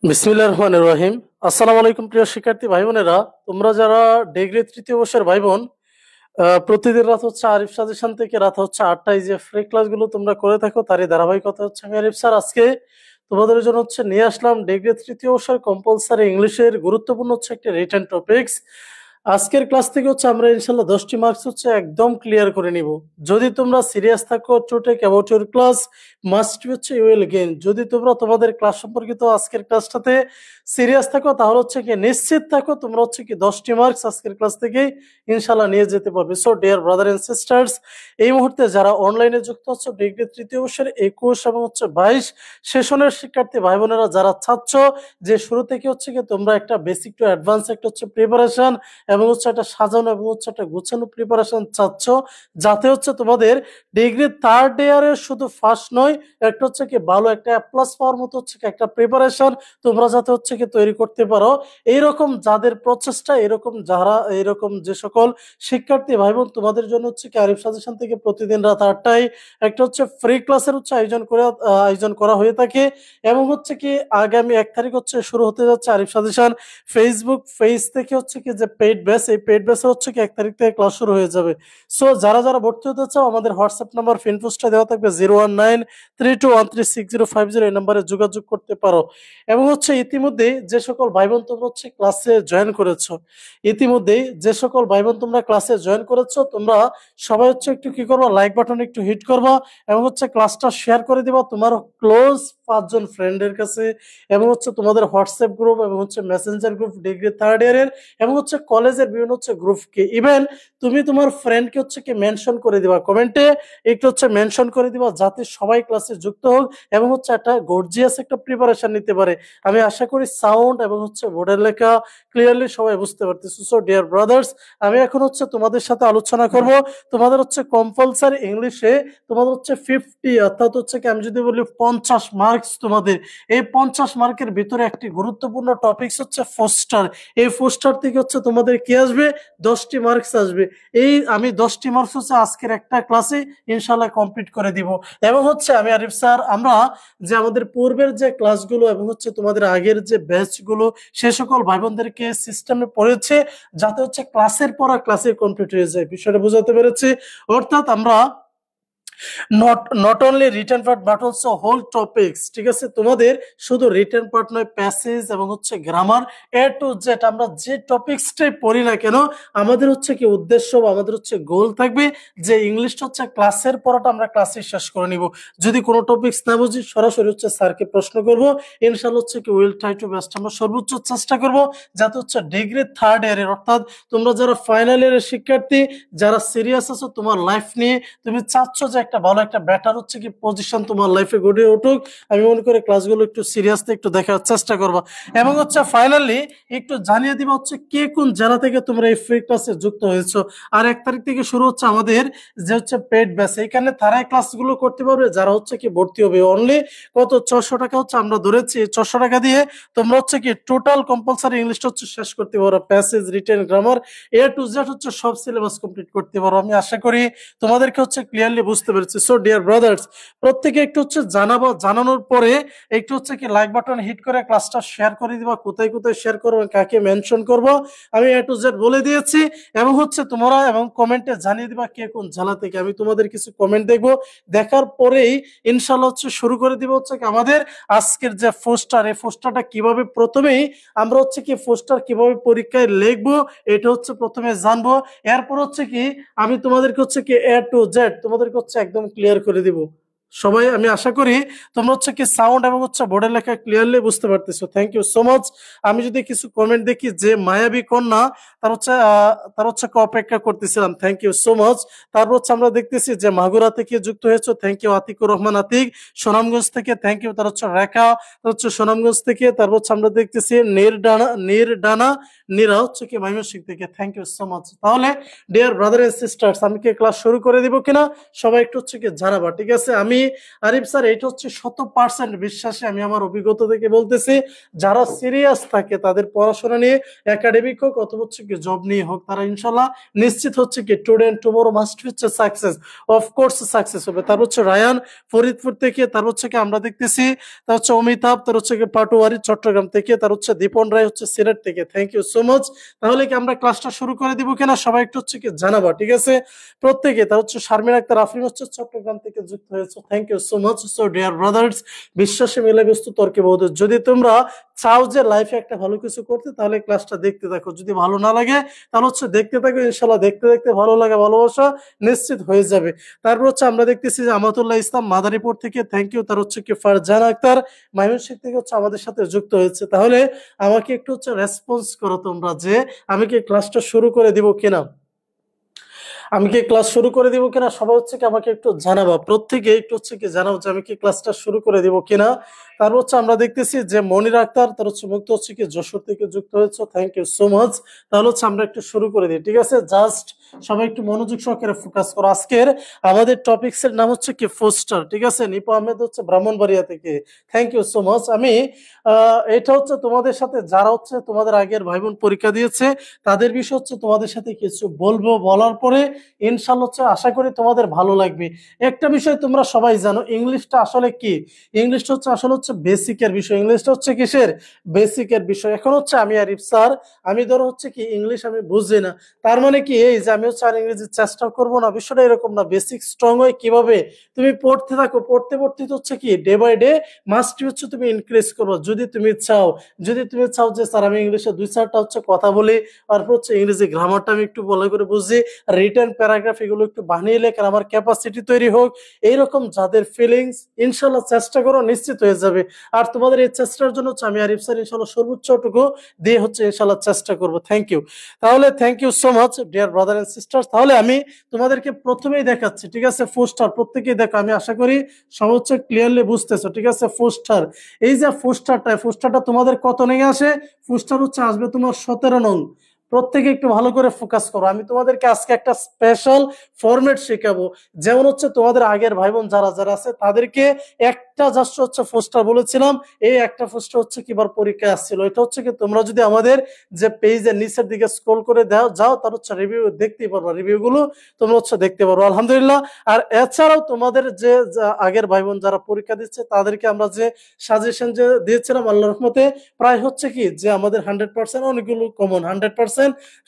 বিসমিল্লাহির রহমানির রহিম। আসসালামু আলাইকুম প্রিয় শিক্ষার্থী ভাই বোনেরা, তোমরা যারা ডিগ্রি তৃতীয় বর্ষের ভাই বোন, প্রতিদিন রাত হচ্ছে আরিফ সাজেশন থেকে রাত হচ্ছে 8টায় যে ফ্রি ক্লাসগুলো তোমরা করে থাকো তারই ধারাবাহিকতা হচ্ছে আমি আরিফ স্যার আজকে তোমাদের জন্য হচ্ছে নিয়ে আসলাম ডিগ্রি তৃতীয় বর্ষের কম্পালসারি ইংলিশের গুরুত্বপূর্ণ হচ্ছে একটা রিটেন টপিকস। আজকের ক্লাস থেকে হচ্ছে আমরা ইনশাল্লাহ 10টি মার্কস হচ্ছে একদম ক্লিয়ার করে নিব। যদি তোমরা সিরিয়াস থাকো to take about your class must be হচ্ছে ইউ উইল গেইন। যদি তোমরা তোমাদের ক্লাস সম্পর্কিত আজকের ক্লাসটাতে সিরিয়াস থাকো তাহলে হচ্ছে কি নিশ্চিত থাকো তোমরা হচ্ছে কি 10টি মার্কস আজকের ক্লাস থেকেই ইনশাল্লাহ নিয়ে যেতে পারবে। So dear brother and sisters, এই মুহূর্তে যারা অনলাইনে যুক্ত হচ্ছে ডিগ্রি তৃতীয় বর্ষের 21 এবং হচ্ছে 22 সেশনের শিক্ষার্থী ভাই বোনেরা যারা চাচ্ছ যে শুরু থেকে হচ্ছে কি তোমরা একটা বেসিক টু অ্যাডভান্স একটা হচ্ছে প্রিপারেশন এবং হচ্ছে একটা সাজানো এবং হচ্ছে একটা গুছানো প্রিপারেশন চাচ্ছ, যাতে হচ্ছে তোমাদের ডিগ্রি থার্ড ইয়ারে শুধু ফার্স্ট নয়, একটা হচ্ছে কি ভালো একটা প্লাস পাওয়ার মতো হচ্ছে কি একটা প্রিপারেশন তোমরা যাতে হচ্ছে কি তৈরি করতে পারো। এইরকম যাদের প্রচেষ্টা, এরকম যারা এইরকম যে সকল শিক্ষার্থী ভাই বোন তোমাদের জন্য হচ্ছে কি আরিফ সাজেশন থেকে প্রতিদিন রাত 8টায় একটা হচ্ছে ফ্রি ক্লাসের হচ্ছে আয়োজন করা হয়ে থাকে। এবং হচ্ছে কি আগামী 1 তারিখ হচ্ছে শুরু হতে যাচ্ছে আরিফ সাজেশন ফেসবুক পেজ থেকে হচ্ছে কি যে পেইড ব্যাচ, এই পেইড ব্যাচের হচ্ছে কি 1 তারিখ থেকে ক্লাস শুরু হয়ে যাবে। সো যারা যারা ভর্তি হতে চাও আমাদের হোয়াটসঅ্যাপ নাম্বার ফিন পোস্টে দেওয়া থাকবে 01932136050, এই নাম্বারে যোগাযোগ করতে পারো। এবং হচ্ছে ইতিমধ্যে যে সকল ভাই বোন তোমরা হচ্ছে ক্লাসে জয়েন করেছো, ইতিমধ্যেই যে সকল ভাই বোন তোমরা ক্লাসে জয়েন করেছো, তোমরা সবাই হচ্ছে একটু কি করবা, লাইক বাটন একটু হিট করবা এবং হচ্ছে ক্লাসটা শেয়ার করে দিবা তোমার ক্লোজ 5জন ফ্রেন্ডের কাছে, এবং হচ্ছে তোমাদের হোয়াটসঅ্যাপ গ্রুপ এবং হচ্ছে মেসেঞ্জার গ্রুপ ডিগ্রি থার্ড ইয়ারের এবং হচ্ছে কলেজের বিভিন্ন হচ্ছে গ্রুপকে, ইভেন তুমি তোমার ফ্রেন্ডকে হচ্ছে কি মেনশন করে দিবা, কমেন্টে একটু হচ্ছে মেনশন করে দিবা যাতে সবাই ক্লাসে যুক্ত হোক এবং হচ্ছে একটা গর্জিয়াস একটা প্রিপারেশন নিতে পারে। আমি আশা করি সাউন্ড এবং হচ্ছে বোর্ডের লেখা ক্লিয়ারলি সবাই বুঝতে পারতেছো। সো ডিয়ার ব্রাদার্স, আমি এখন হচ্ছে তোমাদের সাথে আলোচনা করব তোমাদের হচ্ছে কম্পালসারি ইংলিশে তোমাদের হচ্ছে 50, অর্থাৎ হচ্ছে কি আমি যদি বলি 50 মার্কস, তোমাদের এই 50 মার্কের ভিতরে একটি গুরুত্বপূর্ণ টপিকস হচ্ছে ফোস্টার। এই ফোস্টার থেকে হচ্ছে তোমাদের কি আসবে, 10টি মার্কস আসবে। এই আমি 10টি মার্কস হচ্ছে আজকের একটা ক্লাসে ইনশাল্লাহ কমপ্লিট করে দিব। এবং হচ্ছে আমি আরিফ স্যার আমরা যে আমাদের পূর্বের যে ক্লাসগুলো এবং হচ্ছে তোমাদের আগের যে ব্যাচগুলো সে সকল ভাই বোনদেরকে সিস্টেমে পড়েছে যাতে হচ্ছে ক্লাসের পর ক্লাসে কমপ্লিট হয়ে যায়, বিষয়টা বোঝাতে পেরেছি। অর্থাৎ আমরা not only written part but also whole topics, ঠিক আছে, তোমাদের শুধু রিটেন পার্ট নয়, প্যাসেজ এবং হচ্ছে গ্রামার এ টু জেড আমরা যে টপিকসটাই পড়ি না কেন আমাদের হচ্ছে কি উদ্দেশ্য বা আমাদের হচ্ছে গোল থাকবে যে ইংলিশটা হচ্ছে ক্লাসের পড়াটা আমরা ক্লাসে শেষ করে নিব। যদি কোনো টপিকস না বুঝি সরাসরি হচ্ছে স্যারকে প্রশ্ন করব, ইনশাল্লাহ হচ্ছে কি উইল ট্রাই টু বেস্ট, আমরা সর্বোচ্চ চেষ্টা করব যাতে হচ্ছে ডিগ্রি থার্ড ইয়ারের, অর্থাৎ তোমরা যারা ফাইনাল ইয়ারের শিক্ষার্থী, যারা সিরিয়াস আছো তোমার লাইফ নিয়ে, তুমি চাচ্ছ যে একটা ভালো একটা বেটার হচ্ছে কি পজিশন তোমার লাইফে গড়ে উঠুক, আমি মনে করি ক্লাসগুলো একটু সিরিয়াসলি একটু দেখার চেষ্টা করবা। এবং হচ্ছে ফাইনালি একটু জানিয়ে দিবা হচ্ছে কে কোন জেলা থেকে তোমরা এই ফ্রি ক্লাসে যুক্ত হয়েছো। আর 1 তারিখ থেকে শুরু হচ্ছে আমাদের যে হচ্ছে পেড ব্যাচ, এখানে তারাই ক্লাসগুলো করতে পারবে যারা হচ্ছে কি ভর্তি হবে। অনলি কত 400 টাকা হচ্ছে আমরা ধরেছি, 400 টাকা দিয়ে তোমরা হচ্ছে কি টোটাল কম্পালসারি ইংলিশটা হচ্ছে শেষ করতে পারো, passage written grammar A to Z হচ্ছে সব সিলেবাস কমপ্লিট করতে পারো। আমি আশা করি তোমাদেরকে হচ্ছে ক্লিয়ারলি বুঝতে পেরেছি। সো ডিয়ার ব্রাদার্স, প্রত্যেকে একটু হচ্ছে জানাবো, জানানোর পরে একটু হচ্ছে কি লাইক বাটন হিট করে ক্লাসটা শেয়ার করে দিবা, কোথায় কোথায় শেয়ার করবো, কাকে মেনশন করব আমি এ টু জেড বলে দিয়েছি। এবং হচ্ছে তোমরা এবং কমেন্টে জানিয়ে দিবা কে কোন জেলা থেকে, আমি তোমাদের কিছু কমেন্ট দেখবো, দেখার পরেই ইনশাল্লাহ হচ্ছে শুরু করে দিব হচ্ছে কি আমাদের আজকের যে পোস্টার, এই পোস্টারটা কিভাবে প্রথমেই আমরা হচ্ছে কি পোস্টার কিভাবে পরীক্ষায় লিখবো এটা হচ্ছে প্রথমে জানবো। এরপর হচ্ছে কি আমি তোমাদেরকে হচ্ছে কি এ টু জেড তোমাদেরকে হচ্ছে একদম ক্লিয়ার করে দিব। সবাই আমি আশা করি তোমরা হচ্ছে কি সাউন্ড এবং হচ্ছে বোর্ডের লেখা ক্লিয়ারলি বুঝতে পারতেছো। Thank you so much. আমি যদি কিছু কমেন্ট দেখি যে মায়াবী কন্যা, তার হচ্ছে অপেক্ষা করতেছিলাম, থ্যাংক ইউ সো মাচ। তারপর হচ্ছে আমরা দেখতেছি যে মাগুরা থেকে যুক্ত হয়েছে, থ্যাংক ইউ। আতিকুর রহমান আতিক সুনামগঞ্জ থেকে, থ্যাংক ইউ। তার হচ্ছে রেখা, তার হচ্ছে সুনামগঞ্জ থেকে। তারপর হচ্ছে আমরা দেখতেছি নির্ডানা নীরা হচ্ছে কি ময়মনসিংহ থেকে, থ্যাংক ইউ সো মাচ। তাহলে ডিয়ার ব্রাদার এন্ড সিস্টার্স, আমি কি ক্লাস শুরু করে দিব কিনা সবাই একটু হচ্ছে কি জানাবা, ঠিক আছে। আমি আরিফ স্যার এটা হচ্ছে 100% বিশ্বাসে আমি আমার অভিজ্ঞতা থেকে বলতেছি, যারা সিরিয়াস থাকে তাদের পড়াশোনা নিয়ে, একাডেমিক হোক অথবা হচ্ছে কি জব নিয়ে হোক, তারা ইনশাল্লাহ নিশ্চিত হচ্ছে কি টুডে এন্ড টুমরো মাস্ট হচ্ছে সাকসেস, অফকোর্স সাকসেস হবে। তার হচ্ছে রায়ান ফরিদপুর থেকে, তার হচ্ছে কি আমরা দেখতেছি, তার হচ্ছে অমিতাভ, তার হচ্ছে কি পাটোয়ারি চট্টগ্রাম থেকে, তার হচ্ছে দীপন রায় হচ্ছে সিলেট থেকে। Thank you so much. তাহলে কি আমরা ক্লাসটা শুরু করে দিব কিনা সবাই একটু হচ্ছে কি জানাবা, ঠিক আছে প্রত্যেকে। তার হচ্ছে শারমিন আক্তার আফরিন হচ্ছে চট্টগ্রাম থেকে যুক্ত হয়েছে। Thank you so much. So dear brothers, বিশ্বাসে মিলে বস্তু তর্কে বহু, যদি তোমরা চাও যে লাইফে একটা ভালো কিছু করতে, তাহলে ক্লাসটা দেখতে থাকো। যদি ভালো না লাগে তাহলে হচ্ছে দেখতে থাকো, ইনশাল্লাহ দেখতে দেখতে ভালো লাগা ভালোবাসা নিশ্চিত হয়ে যাবে। তারপর হচ্ছে আমরা দেখতেছি যে আমাতুল্লাহ ইসলাম মাদারীপুর থেকে, থ্যাংক ইউ। তার হচ্ছে কি ফারজান আক্তার ময়মনসিংহ থেকে হচ্ছে আমাদের সাথে যুক্ত হয়েছে। তাহলে আমাকে একটু হচ্ছে রেসপন্স করো তোমরা যে আমি কি ক্লাসটা শুরু করে দিব কিনা, আমি কি ক্লাস শুরু করে দিব কিনা সবাই হচ্ছে কি আমাকে একটু জানাবো, প্রত্যেকে একটু হচ্ছে কি জানাবো যে আমি কি ক্লাসটা শুরু করে দিব কিনা। তারপর হচ্ছে আমরা দেখতেছি যে মনির আক্তার, তার হচ্ছে মুক্ত হচ্ছে কি যশোর থেকে যুক্ত হয়েছে। Thank you so much. তাহলে হচ্ছে আমরা একটু শুরু করে দিই, ঠিক আছে। জাস্ট সবাই একটু মনোযোগ সহকারে ফোকাস করো। আজকের আমাদের টপিকস এর নাম হচ্ছে কি ফোস্টার, ঠিক আছে। নিপা আহমেদ হচ্ছে ব্রাহ্মণবাড়িয়া থেকে, থ্যাংক ইউ সো মাচ। আমি এটা হচ্ছে তোমাদের সাথে যারা হচ্ছে তোমাদের আগের ভাই বোন পরীক্ষা দিয়েছে তাদের বিষয় হচ্ছে তোমাদের সাথে কিছু বলবো, বলার পরে ইনশাল্লাহ হচ্ছে আশা করি তোমাদের ভালো লাগবে। একটা বিষয় তোমরা সবাই জানো, ইংলিশটা আসলে কি, ইংলিশটা হচ্ছে আসলে হচ্ছে বেসিকের বিষয়, ইংলিশটা হচ্ছে কিসের, বেসিকের বিষয়। এখন হচ্ছে আমি আরিফ স্যার, আমি ধরো হচ্ছে কি ইংলিশ আমি বুঝি না, তার মানে কি এই যে আমি হচ্ছে আর ইংরেজি চেষ্টা করবো না, বিষয়টা এরকম না। বেসিক স্ট্রং হয় কিভাবে, তুমি পড়তে থাকো, পড়তে পড়তে হচ্ছে কি ডে বাই ডে মাস্ট হচ্ছে তুমি ইনক্রিজ করবো। যদি তুমি চাও, যদি তুমি চাও যে স্যার আমি ইংলিশে 2-4টা হচ্ছে কথা বলি, তারপর হচ্ছে ইংরেজি গ্রামারটা আমি একটু ভালো করে বুঝি, রিটেন প্যারাগ্রাফ এগুলো একটু বানিয়ে লেখার আমার ক্যাপাসিটি তৈরি হোক, এইরকম যাদের ফিলিংস, ইনশাল্লাহ চেষ্টা করো, নিশ্চিত হয়ে যাবে। আর তোমাদের এই চেষ্টার জন্য হচ্ছে আমি আরিফ স্যার ইনশাল্লাহ সর্বোচ্চটুকু দিয়ে হচ্ছে ইনশাল্লাহ চেষ্টা করবো। Thank you. তাহলে thank you so much dear brother and sister. তাহলে আমি তোমাদেরকে প্রথমেই দেখাচ্ছি, ঠিক আছে, পোস্টার প্রত্যেকেই দেখো, আমি আশা করি সব হচ্ছে ক্লিয়ারলি বুঝতেছো, ঠিক আছে। পোস্টার, এই যে পোস্টারটা তোমাদের কত নং আসে, পোস্টার হচ্ছে আসবে তোমার 17 নং। প্রত্যেকে একটু ভালো করে ফোকাস করো, আমি তোমাদেরকে আজকে একটা স্পেশাল ফরম্যাট শেখাবো। যেমন হচ্ছে তোমাদের আগের ভাই বোন যারা যারা আছে তাদেরকে একটা জাস্ট হচ্ছে পোস্টার বলেছিলাম, এই একটা পোস্টার হচ্ছে কিবার পরীক্ষায় আসছিল, এটা হচ্ছে কি তোমরা যদি আমাদের যে পেজের নিচের দিকে স্ক্রল করে যাও তার হচ্ছে রিভিউ দেখতেই পারবা, রিভিউ গুলো তোমরা হচ্ছে দেখতে পারো আলহামদুলিল্লাহ। আর এছাড়াও তোমাদের যে আগের ভাই বোন যারা পরীক্ষা দিচ্ছে তাদেরকে আমরা যে সাজেশন যে দিয়েছিলাম আল্লাহর রহমতে প্রায় হচ্ছে কি যে আমাদের 100% অনেকগুলো কমন, 100%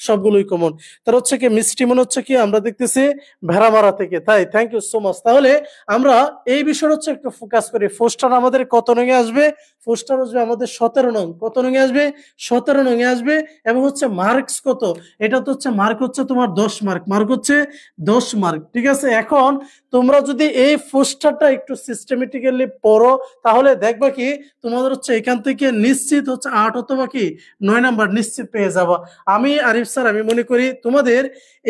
সবগুলোই কমন। তার হচ্ছে কি মিষ্টি মনে হচ্ছে কি আমরা দেখতেছি ভেড়ামারা থেকে, তাই থ্যাংক ইউ সো মাচ। তাহলে আমরা এই বিষয় হচ্ছে একটু ফোকাস করি। পোস্টার আমাদের কত নঙে আসবে, পোস্টার আসবে আমাদের 17 নং। কত নঙে আসবে, 17 নঙে আসবে। এবং হচ্ছে মার্কস কত, এটা তো হচ্ছে মার্ক হচ্ছে তোমার 10 মার্ক, মার্ক হচ্ছে 10 মার্ক, ঠিক আছে। এখন তোমরা যদি এই পোস্টারটা একটু সিস্টেমেটিক্যালি পড়ো তাহলে দেখবা কি তোমাদের হচ্ছে এখান থেকে নিশ্চিত হচ্ছে 8 অথবা কি 9 নাম্বার নিশ্চিত পেয়ে যাবা। আমি আরিফ স্যার আমি মনে করি তোমাদের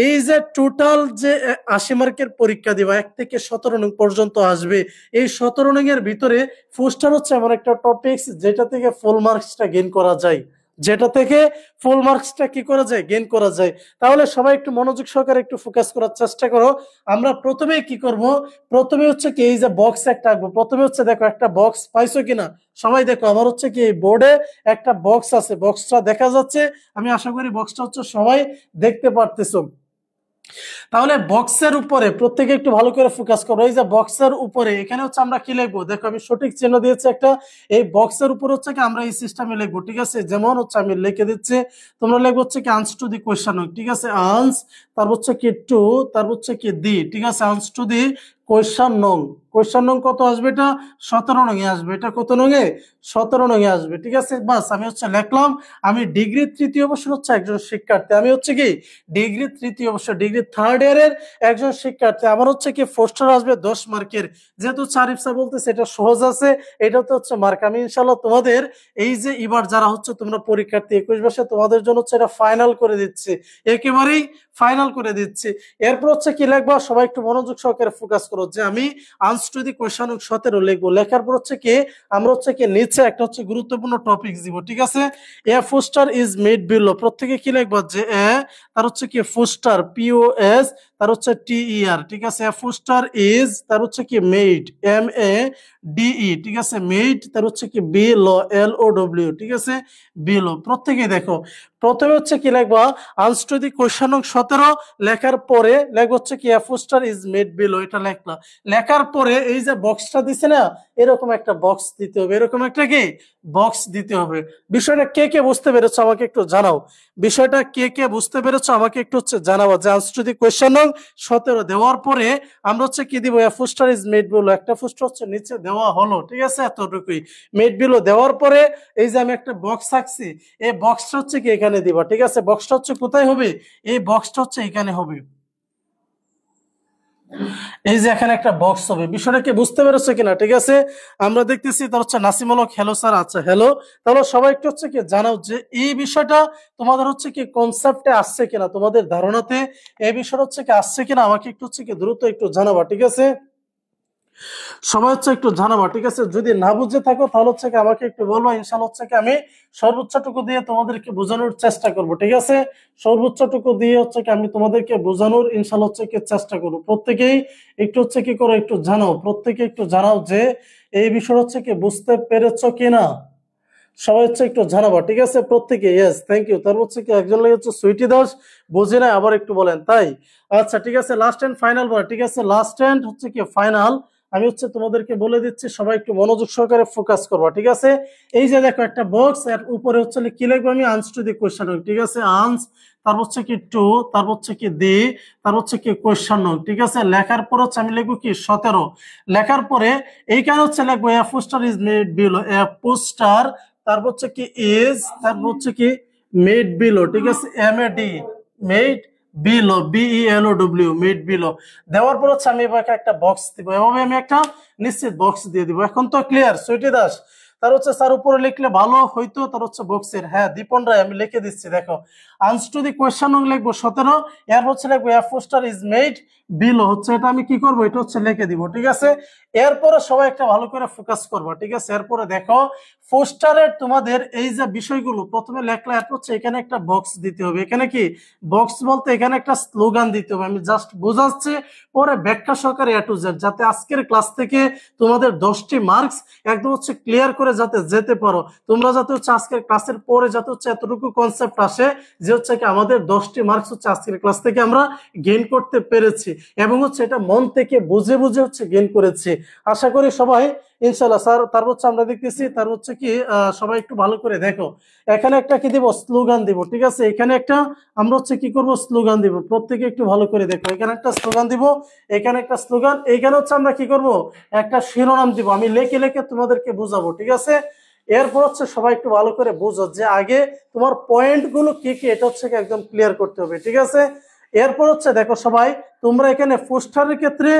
এই যে টোটাল যে 80 মার্কের পরীক্ষা দিবা 1 থেকে 17 নং পর্যন্ত আসবে, এই 17 নং এর ভিতরে পোস্টার হচ্ছে এমন একটা টপিকস যেটা থেকে ফুল মার্কসটা গেইন করা যায়, যেটা থেকে ফুল মার্কসটা কি করা যায়, গেইন করা যায়। তাহলে সবাই একটু মনোযোগ সহকারে একটু ফোকাস করার চেষ্টা করো। আমরা প্রথমেই কি করব, প্রথমে হচ্ছে কি এই যে বক্স একটা আঁকবো। প্রথমে হচ্ছে দেখো একটা বক্স পাইছো কিনা সবাই দেখো, আমার হচ্ছে কি এই বোর্ডে একটা বক্স আছে, বক্সটা দেখা যাচ্ছে, আমি আশা করি বক্সটা হচ্ছে সবাই দেখতে পারতেছো। তাহলে বক্সের উপরে প্রত্যেকে একটু ভালো করে ফোকাস করো, এই যে বক্সের উপরে এখানে হচ্ছে আমরা কি লিখবো, দেখো আমি সঠিক চিহ্ন দিয়েছি একটা, এই বক্সের উপর হচ্ছে কি আমরা এই সিস্টেমে লিখবো, ঠিক আছে। যেমন হচ্ছে আমি লিখে দিচ্ছি, তোমরা লিখবো হচ্ছে কি আনস টু দি কোয়েশ্চন, ঠিক আছে, আনস, তারপর হচ্ছে কি টু, তারপর হচ্ছে কি দি, ঠিক আছে, আনস টু দি কোয়েশ্চন নং। কোয়েশ্চন নং কত আসবে, এটা 17 নং এ আসবে, এটা কত নং এ, 17 নং এ আসবে, ঠিক আছে। বাস আমি হচ্ছে লিখলাম, আমি ডিগ্রি তৃতীয় বর্ষের হচ্ছে একজন শিক্ষার্থী, আমি হচ্ছে কি ডিগ্রি তৃতীয় বর্ষ, ডিগ্রি থার্ড ইয়ারের একজন শিক্ষার্থী। আমার হচ্ছে কি পোস্টার আসবে 10 মার্কের, যেহেতু আরিফ স্যার বলতেছে এটা সহজ আছে, এটা তো হচ্ছে মার্ক। আমি ইনশাল্লাহ তোমাদের এই যে এবার যারা হচ্ছে তোমরা পরীক্ষার্থী 21 বর্ষে, তোমাদের জন্য হচ্ছে এটা ফাইনাল করে দিচ্ছি, একেবারেই ফাইনাল করে দিচ্ছি। এরপর হচ্ছে কি লিখবা, সবাই একটু মনোযোগ সহকারে ফোকাস করো যে আমি আনস আনস্টার দি কোয়েশ্চন 17 লিখবো। লেখার পর হচ্ছে কি আমরা হচ্ছে কি নিচে একটা হচ্ছে গুরুত্বপূর্ণ টপিক দিব, ঠিক আছে। এ পোস্টার ইজ মেড বিলো, প্রত্যেকে কি লিখবো যে এ তার হচ্ছে কি পোস্টার POS তার হচ্ছে TER, ঠিক আছে। এ পোস্টার ইজ তার হচ্ছে কি মেড MADE, ঠিক আছে। মেড তার হচ্ছে কি বিলো LOW, ঠিক আছে। বিলো প্রত্যেকেই দেখো প্রথমে হচ্ছে কি লিখবা আনস্টার দি কোয়েশ্চন 17 লেখার পরে লেখা হচ্ছে কি এ পোস্টার ইজ মেড বিলো, এটা লেখলা। লেখার পরে এই যে বক্সটা দিছে না, এরকম একটা বক্স দিতে হবে, এরকম একটা কি বক্স দিতে হবে। বিষয়টা কে কে বুঝতে পেরেছো আমাকে একটু জানাও। বিষয়টা কে কে বুঝতে পেরেছো আমাকে একটু হচ্ছে জানাবো যে আনসার দি কোয়েশ্চন 17 দেওয়ার পরে আমরা হচ্ছে কি দিব এ পোস্টার ইজ মেড বিলো, একটা পোস্টার হচ্ছে নিচে দেওয়া হলো, ঠিক আছে। এতটুকুই মেড বিলো দেওয়ার পরে এই যে আমি একটা বক্স আঁকছি, এই বক্সটা হচ্ছে কি এখানে দিবা, ঠিক আছে। বক্সটা হচ্ছে কোথায় হবে, এই বক্সটা হচ্ছে এখানে হবে। এই যে এখানে একটা বক্স হবে, বিষয়টা কি বুঝতে পেরেছো কিনা, ঠিক আছে। আমরা দেখতেছি তার হচ্ছে নাসিমুল হক, হ্যালো স্যার, আচ্ছা হ্যালো। তাহলে সবাই একটু হচ্ছে কি জানাও যে এই বিষয়টা তোমাদের হচ্ছে কি কনসেপ্টে আসছে কিনা, তোমাদের ধারণাতে এই বিষয়টা হচ্ছে কি আসছে কিনা আমাকে একটু হচ্ছে কি দ্রুত একটু জানাবা, ঠিক আছে। সবাই হচ্ছে একটু জানাবা, ঠিক আছে। যদি না বুঝে থাকো তাহলে হচ্ছে কি আমাকে একটু বলবো, ইনশাআল্লাহ হচ্ছে কি আমি সর্বোচ্চটুকু দিয়ে তোমাদেরকে বোঝানোর চেষ্টা করব, ঠিক আছে। সর্বোচ্চটুকু দিয়ে হচ্ছে কি আমি তোমাদেরকে বোঝানোর ইনশাআল্লাহ হচ্ছে কি চেষ্টা করব। প্রত্যেকেই একটু হচ্ছে কি করো একটু জানাও, প্রত্যেকে একটু জানাও যে এই বিষয় হচ্ছে কি বুঝতে পেরেছো কিনা। সবাই হচ্ছে একটু জানাবা, ঠিক আছে। প্রত্যেকে ইয়েস, থ্যাংক ইউ। তারপর হচ্ছে কি একজন লাগে হচ্ছে সুইটি দাস, বুঝে না আবার একটু বলেন, তাই আচ্ছা ঠিক আছে। লাস্ট এন্ড ফাইনাল বল, ঠিক আছে। লাস্ট এন্ড হচ্ছে কি ফাইনাল আমি হচ্ছে তোমাদেরকে বলে দিচ্ছি, সবাই একটু মনোযোগ সহকারে ফোকাস করবা, ঠিক আছে। এই যে দেখো একটা বক্স, এর উপরে হচ্ছে কি লিখবো আমি আনসার দি কোয়েশ্চন, ঠিক আছে। আনস তারপর হচ্ছে কি টু, তারপর হচ্ছে কি দি, তারপর হচ্ছে কি কোয়েশ্চন, ঠিক আছে। লেখার পর হচ্ছে আমি লিখবো কি 17। লেখার পরে এইখানে হচ্ছে লিখবো a poster is made below, a poster তারপর হচ্ছে কি ইজ, তারপর হচ্ছে কি মেড বিলো, ঠিক আছে। MAD made below, BELOW made below দেওয়ার পর হচ্ছে আমি এবার একটা বক্স দিব, এভাবে আমি একটা নিশ্চিত বক্স দিয়ে দিব। এখন তো ক্লিয়ার সুইটি দাস। তার হচ্ছে স্যার উপরে লিখলে ভালো হইতো, তার হচ্ছে বক্সের, হ্যাঁ দীপন রায় আমি লিখে দিচ্ছি দেখো। আনসার টু দি কোয়েশ্চন লিখবো 17, এর হচ্ছে লিখবো a poster is made below, হচ্ছে এটা আমি কি করবো এটা হচ্ছে লিখে দিব, ঠিক আছে। এরপরে সবাই একটা ভালো করে ফোকাস করবো, ঠিক আছে। এরপরে দেখো পোস্টারের তোমাদের এই যে বিষয়গুলো প্রথমে লেখলা, এরপর হচ্ছে এখানে একটা বক্স দিতে হবে। এখানে কি বক্স বলতে এখানে একটা স্লোগান দিতে হবে, আমি জাস্ট বোঝাচ্ছি, পরে ব্যাখ্যা সহকারে A to Z, যাতে আজকের ক্লাস থেকে তোমাদের 10টি মার্কস একদম হচ্ছে ক্লিয়ার করে যাতে যেতে পারো তোমরা, যাতে হচ্ছে আজকের ক্লাসের পরে যাতে হচ্ছে এতটুকু কনসেপ্ট আসে যে হচ্ছে কি আমাদের 10টি মার্কস হচ্ছে আজকের ক্লাস থেকে আমরা গেইন করতে পেরেছি, এবং হচ্ছে এটা মন থেকে বুঝে বুঝে হচ্ছে গেইন করেছি। আশা করি সবাই ইনশাল্লাহ। স্যার তার হচ্ছে আমরা দেখতেছি, তার হচ্ছে কি সবাই একটু ভালো করে দেখো, এখানে একটা কি দিব স্লোগান দিব, ঠিক আছে। এখানে একটা আমরা হচ্ছে কি করব স্লোগান দিব, প্রত্যেকে একটু ভালো করে দেখো, এখানে একটা স্লোগান দিব, এখানে একটা স্লোগান, এখানে হচ্ছে আমরা কি করব একটা শিরোনাম দিব, আমি লেখে লেখে তোমাদেরকে বুঝাবো, ঠিক আছে। এরপর হচ্ছে সবাই একটু ভালো করে বুঝো যে আগে তোমার পয়েন্ট গুলো কি কি, এটা হচ্ছে একদম ক্লিয়ার করতে হবে, ঠিক আছে। এরপর হচ্ছে দেখো সবাই, তোমরা এখানে পোস্টারের ক্ষেত্রে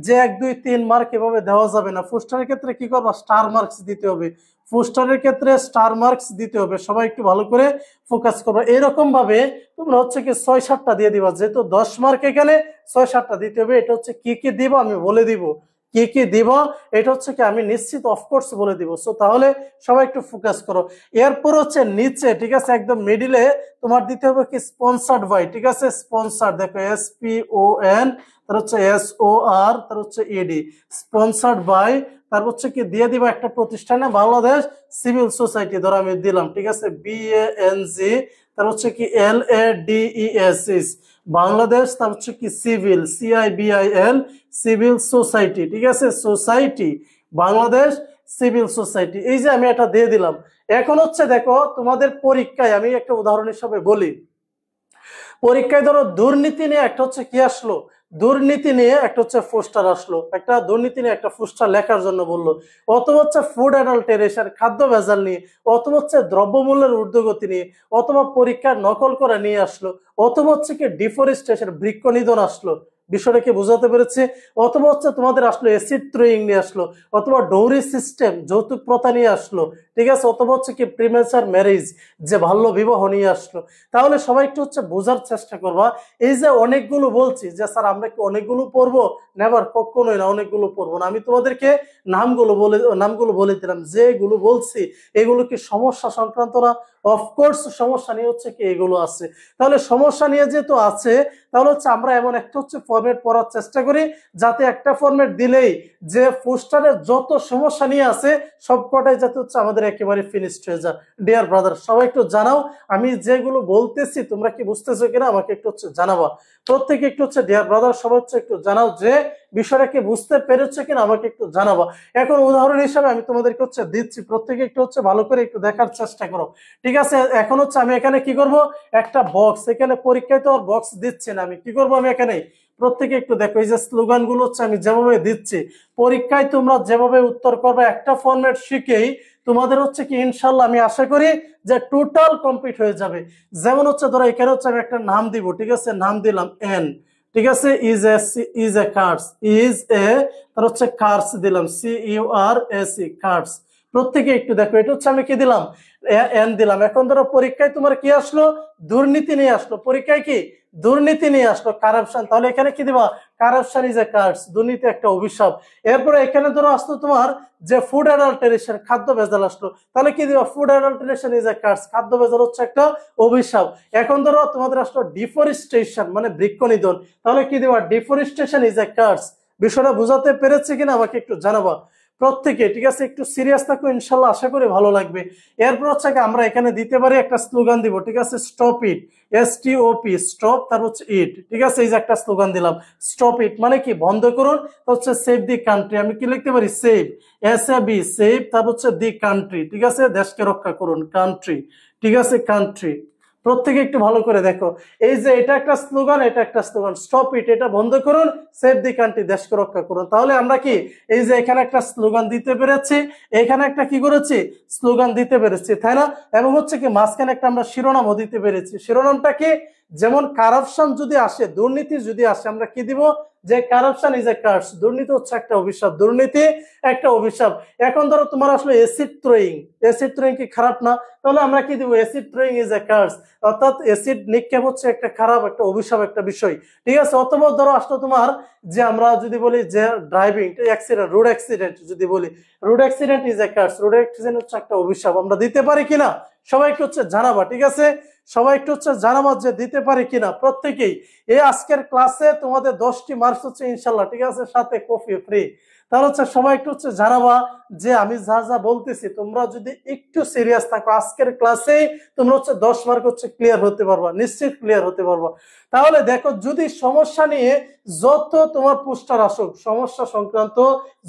যে 1 2 3 মার্ক এভাবে দেওয়া যাবে না, পোস্টারের ক্ষেত্রে কি করবা স্টার মার্কস দিতে হবে, পোস্টারের ক্ষেত্রে স্টার মার্কস দিতে হবে। সবাই একটু ভালো করে ফোকাস করবে, এরকম ভাবে তোমরা হচ্ছে কি 6 7টা দিয়ে দিবা, যেহেতু 10 মার্ক এখানে 6 7টা দিতে হবে। এটা হচ্ছে কি কি দিব আমি বলে দিব, কি কি দিব এটা হচ্ছে কি আমি নিশ্চিত অফকোর্স বলে দিব। সো তাহলে সবাই একটু ফোকাস করো। এরপর হচ্ছে নিচে, ঠিক আছে, একদম মিডিলে তোমার দিতে হবে কি স্পন্সার্ড বাই, ঠিক আছে। স্পন্সার্ড দেখো SPON, তার হচ্ছে SOR, তার হচ্ছে ED, স্পন্সার্ড বাই, তার হচ্ছে কি দিয়ে দিবা একটা প্রতিষ্ঠানে বাংলাদেশ সিভিল সোসাইটি, ধরো আমি দিলাম, ঠিক আছে। BANG, তার হচ্ছে কি LADES বাংলাদেশ, তার হচ্ছে কি সিভিল CIVIL সিভিল সোসাইটি, ঠিক আছে। সোসাইটি বাংলাদেশ সিভিল সোসাইটি, এই যে আমি এটা দিয়ে দিলাম। এখন হচ্ছে দেখো তোমাদের পরীক্ষায় আমি একটা উদাহরণ হিসেবে বলি, পরীক্ষায় ধরো দুর্নীতি নিয়ে একটা হচ্ছে কি আসলো, দুর্নীতি নিয়ে একটা হচ্ছে পোস্টার আসলো, একটা দুর্নীতি নিয়ে একটা পোস্টার লেখার জন্য বললো, অথবা হচ্ছে ফুড অ্যাডাল্টারেশন খাদ্য ভেজাল নিয়ে, অথবা হচ্ছে দ্রব্যমূল্যের ঊর্ধ্বগতি নিয়ে, অথবা পরীক্ষার নকল করে নিয়ে আসলো, অথবা হচ্ছে কি ডিফরেস্টেশন বৃক্ষ নিধন আসলো, বিষয়টা কি বোঝাতে পেরেছি? অথবা হচ্ছে তোমাদের আসলো অ্যাসিড থ্রোয়িং নিয়ে আসলো, অথবা ডৌরি সিস্টেম যৌতুক প্রথা নিয়ে আসলো, ঠিক আছে, অথবা হচ্ছে কি প্রিমেচার ম্যারেজ যে বাল্য বিবাহ নিয়ে আসলো। তাহলে সবাই একটু হচ্ছে বোঝার চেষ্টা করবা। এই যে অনেকগুলো বলছি যে স্যার আমরা কি অনেকগুলো পড়বো, নেভার, কখনোই না অনেকগুলো পড়বো না। আমি তোমাদেরকে নামগুলো বলে দিলাম, যেগুলো বলছি এগুলো কি সমস্যা সংক্রান্ত না? অফকোর্স সমস্যা নিয়ে হচ্ছে কি এগুলো আছে। তাহলে সমস্যা নিয়ে যেহেতু আছে, তাহলে হচ্ছে আমরা এমন একটা হচ্ছে ফরম্যাট পড়ার চেষ্টা করি যাতে একটা ফরম্যাট দিলেই যে পোস্টারের যত সমস্যা নিয়ে আছে সবকটাই যাতে হচ্ছে আমাদের একেবারে ফিনিশড হয়ে যায়। ডিয়ার ব্রাদার, সবাই একটু জানাও আমি যেগুলো বলতেছি তোমরা কি বুঝতেছো কিনা, আমাকে একটু হচ্ছে জানাবা। প্রত্যেকে একটু হচ্ছে ডিয়ার ব্রাদার সবাই হচ্ছে একটু জানাও যে বিষয়টা কি বুঝতে পেরেছো কিনা, আমাকে একটু জানাবা। এখন উদাহরণ হিসাবে আমি তোমাদেরকে হচ্ছে দিচ্ছি, প্রত্যেকে একটু হচ্ছে ভালো করে একটু দেখার চেষ্টা করো, ঠিক আছে? এখন হচ্ছে আমি এখানে কি করব, একটা বক্স, এখানে পরীক্ষায় তো আর বক্স দিচ্ছি না, আমি কি করব, আমি এখানে প্রত্যেকে একটু দেখো এই যে স্লোগান গুলো হচ্ছে আমি যেভাবে দিচ্ছি, পরীক্ষায় তোমরা যেভাবে উত্তর করবে একটা ফরম্যাট শিখেই তোমাদের হচ্ছে কি ইনশাল্লাহ আমি আশা করি যে টোটাল কমপ্লিট হয়ে যাবে। যেমন হচ্ছে ধরো এখানে হচ্ছে আমি একটা নাম দিব, ঠিক আছে, নাম দিলাম এন, ঠিক আছে, is a curse, is a, তার হচ্ছে কার্স দিলাম, CURS, কার্স। প্রত্যেকে একটু দেখো এটা হচ্ছে আমি কি দিলাম, এন দিলাম। এখন ধরো পরীক্ষায় তোমার কি আসলো, দুর্নীতি নিয়ে আসলো, পরীক্ষায় কি দুর্নীতি নিয়ে আসলো, কারাপশন, তাহলে এখানে কি দিবা, কারাপশন ইজ এ কার্স, দুর্নীতি একটা অভিশাপ। এরপরে এখানে ধরো আসলো তোমার যে ফুড অ্যাডাল্টারেশন, খাদ্য ভেজাল আসলো, তাহলে কি দিবা, food adulteration is a curse, খাদ্য ভেজাল হচ্ছে একটা অভিশাপ। এখন ধরো তোমাদের আসলো ডিফরেস্টেশন মানে বৃক্ষনিধন, তাহলে কি দিবা, ডিফরেস্টেশন ইজ এ কার্স। বিষয়টা বুঝাতে পেরেছে কিনা আমাকে একটু জানাবা প্রত্যেকে, ঠিক আছে? একটু সিরিয়াস থাকো, ইনশাল্লাহ আশা করি ভালো লাগবে। এরপর হচ্ছে আমরা এখানে দিতে পারি একটা স্লোগান দিব, ঠিক আছে, স্টপ ইট, STOP, স্টপ, তার হচ্ছে ইট, ঠিক আছে, এই যে একটা স্লোগান দিলাম স্টপ ইট মানে কি বন্ধ করুন, হচ্ছে সেভ দি কান্ট্রি, আমি কি লিখতে পারি, সেভ, SAB, সেভ, তার হচ্ছে দি কান্ট্রি, ঠিক আছে, দেশকে রক্ষা করুন, কান্ট্রি, ঠিক আছে, কান্ট্রি। প্রত্যেকে একটু ভালো করে দেখো, এই যে এটা একটা স্লোগান, এটা একটা স্লোগান, স্টপ ইট এটা বন্ধ করুন, সেভ দি কান্ট্রি দেশকে রক্ষা করুন। তাহলে আমরা কি এই যে এখানে একটা স্লোগান দিতে পেরেছি, এখানে একটা কি করেছি, স্লোগান দিতে পেরেছি, তাই না? এবং হচ্ছে কি মাঝখানে একটা আমরা শিরোনামও দিতে পেরেছি। শিরোনামটা কি, যেমন কারাপশন যদি আসে, দুর্নীতি যদি আসে, আমরা কি দিব, যে কারাপশন ইজ এ কার্স, দুর্নীতি হচ্ছে একটা অভিশাপ, দুর্নীতি একটা অভিশাপ। এখন ধরো তোমার আসলে অ্যাসিড থ্রোয়িং, অ্যাসিড থ্রোয়িং কি খারাপ না? তাহলে আমরা কি দিব, acid throwing is a curse, অর্থাৎ অ্যাসিড নিক্ষেপ হচ্ছে একটা খারাপ একটা অভিশাপ একটা বিষয়, ঠিক আছে? অথবা ধরো আসলে তোমার যে আমরা যদি বলি যে ড্রাইভিং অ্যাক্সিডেন্ট, রোড অ্যাক্সিডেন্ট যদি বলি, road accident is a curse, road accident হচ্ছে একটা অভিশাপ, আমরা দিতে পারি কিনা সবাই একটু হচ্ছে জানাবা, ঠিক আছে? সবাই একটু হচ্ছে জানাবা যে দিতে পারি কিনা প্রত্যেকেই। এই আজকের ক্লাসে তোমাদের 10টি মার্কস হচ্ছে ইনশাল্লাহ, ঠিক আছে, সাথে কফি ফ্রি। তাহলে হচ্ছে সবাই একটু হচ্ছে জানাবা যে আমি যা যা বলতেছি তোমরা যদি একটু সিরিয়াস থাকো আজকের ক্লাসেই তোমরা হচ্ছে 10 মার্ক হচ্ছে ক্লিয়ার হতে পারবা, নিশ্চিত ক্লিয়ার হতে পারবা। তাহলে দেখো যদি সমস্যা নিয়ে যত তোমার পোস্টার আসুক, সমস্যা সংক্রান্ত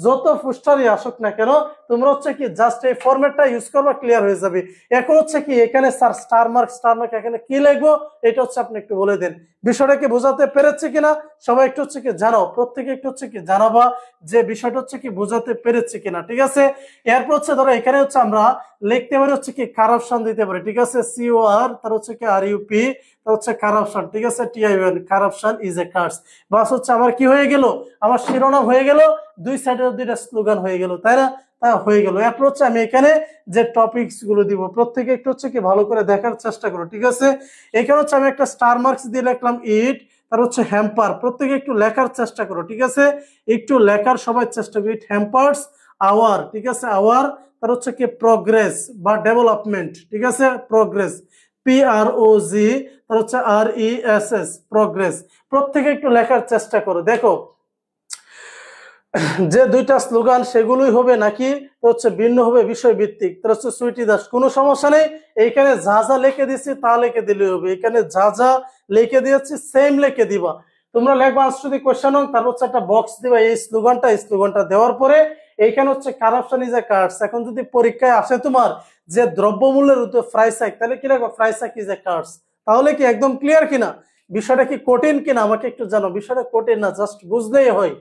যত পোস্টারই আসুক না কেন, তোমরা হচ্ছে কি জাস্ট এই ফরম্যাটটা ইউজ করবা, ক্লিয়ার হয়ে যাবে। এখন হচ্ছে কি এখানে স্যার স্টার মার্ক এখানে কি লিখবো এটা হচ্ছে আপনি একটু বলে দেন, বিষয়টা কি বোঝাতে পেরেছে কিনা সবাই একটু হচ্ছে কি জানাও, প্রত্যেকে একটু হচ্ছে কি জানাবা যে বিষয়টা হচ্ছে কি বোঝাতে পেরেছে কিনা, ঠিক আছে? এরপর হচ্ছে ধরো এখানে হচ্ছে আমরা লিখতে পারি হচ্ছে কি কারাপশন দিতে পারি, ঠিক আছে, COR, তার হচ্ছে কি RUP, তার হচ্ছে কারাপশন, ঠিক আছে, TION, corruption is a curse. বাস হচ্ছে আমার কি হয়ে গেল, আমার শিরোনাম হয়ে গেল, দুই সাইডের দুইটা স্লোগান হয়ে গেল, তাই না? তা হয়ে গেল। এরপর হচ্ছে আমি এখানে যে টপিকস গুলো দিব প্রত্যেকে একটু হচ্ছে কি ভালো করে দেখার চেষ্টা করো, ঠিক আছে? এখানে হচ্ছে আমি একটা স্টার মার্কস দিয়ে লিখলাম ইট, তার হচ্ছে হ্যাম্পার, প্রত্যেকে একটু লেখার চেষ্টা করো, ঠিক আছে, একটু লেখার সবাই চেষ্টা করো। ইট হ্যাম্পার্স আওয়ার, ঠিক আছে, আওয়ার, তার হচ্ছে কি প্রগ্রেস বা ডেভেলপমেন্ট, ঠিক আছে, প্রগ্রেস, PROG, তার হচ্ছে RESS, প্রগ্রেস। প্রত্যেকে একটু লেখার চেষ্টা করো। দেখো যে দুইটা স্লোগান সেগুলোই হবে নাকি হচ্ছে ভিন্ন হবে বিষয় ভিত্তিক, তার হচ্ছে সুইটি দাস, কোনো সমস্যা নেই, এইখানে যা যা লিখে দিচ্ছি তা লিখে দিলে হবে, এখানে যা যা লিখে দিয়েছি সেম লিখে দিবা। তোমরা লিখবা আজ যদি কোশ্চেন হোক তার হচ্ছে একটা বক্স দিবা, এই স্লোগানটা দেওয়ার পরে এইখানে হচ্ছে কারাপশন ইজ এ কার্স। এখন যদি পরীক্ষায় আসে তোমার যে দ্রব্যমূল্যের উপর প্রাইস হাইক, তাহলে কি লিখবা, price hike is a curse. তাহলে কি একদম ক্লিয়ার কিনা, বিষয়টা কি কঠিন কিনা আমাকে একটু জানো, বিষয়টা কঠিন না, জাস্ট বুঝলেই হয়।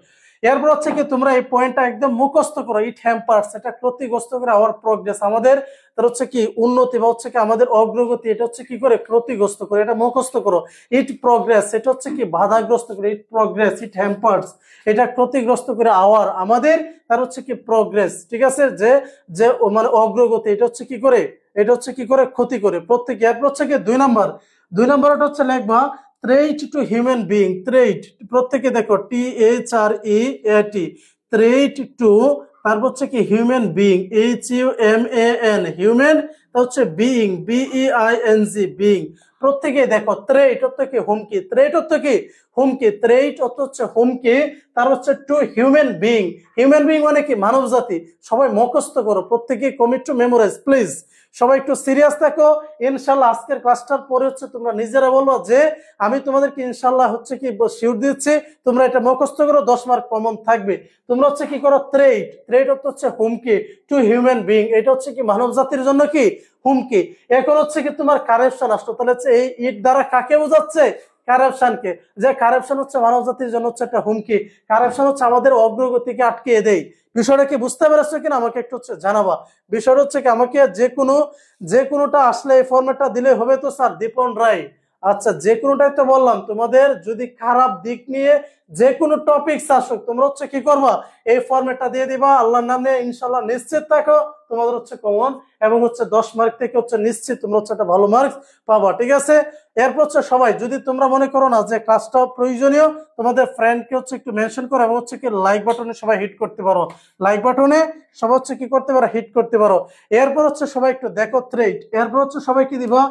এরপর হচ্ছে কি তোমরা এই পয়েন্টটা একদম মুখস্থ করো, ইট হ্যাম্পার্স, এটা ক্ষতিগ্রস্ত করে আওয়ার প্রোগ্রেস, আমাদের তার হচ্ছে কি উন্নতি বা হচ্ছে কি আমাদের অগ্রগতি, এটা হচ্ছে কি করে ক্ষতিগ্রস্ত করে, এটা মুখস্থ করো। ইট প্রোগ্রেস, এটা হচ্ছে কি বাধাগ্রস্ত করে, ইট প্রোগ্রেস, ইট হ্যাম্পার্স, এটা ক্ষতিগ্রস্ত করে আওয়ার আমাদের তার হচ্ছে কি প্রোগ্রেস, ঠিক আছে, যে যে মানে অগ্রগতি, এটা হচ্ছে কি করে, এটা হচ্ছে কি করে ক্ষতি করে প্রত্যেকে। এরপর হচ্ছে কি 2 নম্বরটা হচ্ছে লিখবা threat to human being, threat প্রত্যেকে দেখো THREAT, থ্রেট টু, তারপর হচ্ছে কি হিউম্যান বিং HUMAN, হিউম্যান, হচ্ছে বিইং BEING, বিইং, প্রত্যেকে দেখো থ্রেট অর্থ কি হুমকি, থ্রেট অর্থ কি হুমকি, থ্রেট অর্থ হচ্ছে হুমকি, তার হচ্ছে two human being, human being মানে কি মানব জাতি। সবাই মুখস্থ করো, প্রত্যেকে কমিট টু মেমোরাইজ প্লিজ, সবাই একটু সিরিয়াস থাকো। ইনশাল্লাহ আজকের ক্লাসটার পরে হচ্ছে তোমরা নিজেরা বলো যে আমি তোমাদেরকে ইনশাল্লাহ হচ্ছে কি শিওর দিচ্ছি তোমরা এটা মুখস্থ করো, 10 মার্ক কমন থাকবে। তোমরা হচ্ছে কি করো থ্রেট, থ্রেট অর্থ হচ্ছে হুমকি, টু হিউম্যান বিং, এটা হচ্ছে কি মানব জাতির জন্য কি হুমকি। এখন হচ্ছে কি তোমার কারেপশন আসলো, তাহলে হচ্ছে এই ইট দ্বারা কাকে বোঝাচ্ছে, কারাপশনকে, যে কারাপশন হচ্ছে মানব জাতির জন্য হচ্ছে একটা হুমকি, কারাপশন হচ্ছে আমাদের অগ্রগতিকে আটকিয়ে দেয়। বিষয়টা কি বুঝতে পেরেছো কিনা আমাকে একটু হচ্ছে জানাবা। বিষয়টা হচ্ছে কি আমাকে যে কোনোটা আসলে এই ফরম্যাটটা দিলে হবে তো স্যার দীপন রায়? আচ্ছা যে কোনোটাই তো বললাম, তোমাদের যদি খারাপ দিক নিয়ে যে কোনো টপিকস আসুক তোমরা হচ্ছে কি করবা, এই ফরম্যাটটা দিয়ে দিবা, আল্লাহর নামে ইনশাল্লাহ নিশ্চিত থাকো তোমাদের হচ্ছে কমন, এবং হচ্ছে 10 মার্ক থেকে হচ্ছে নিশ্চিত তোমরা হচ্ছে একটা ভালো মার্কস পাবা, ঠিক আছে। এরপর হচ্ছে সবাই যদি তোমরা মনে করো না যে ক্লাসটা প্রয়োজনীয়, তোমাদের ফ্রেন্ডকে হচ্ছে একটু মেনশন করো, এবং হচ্ছে কি লাইক বাটনে সবাই হিট করতে পারো, লাইক বাটনে সবাই হচ্ছে কি করতে পারো, হিট করতে পারো। এরপর হচ্ছে সবাই একটু দেখো থ্রেড, এরপর হচ্ছে সবাই কি দিবা,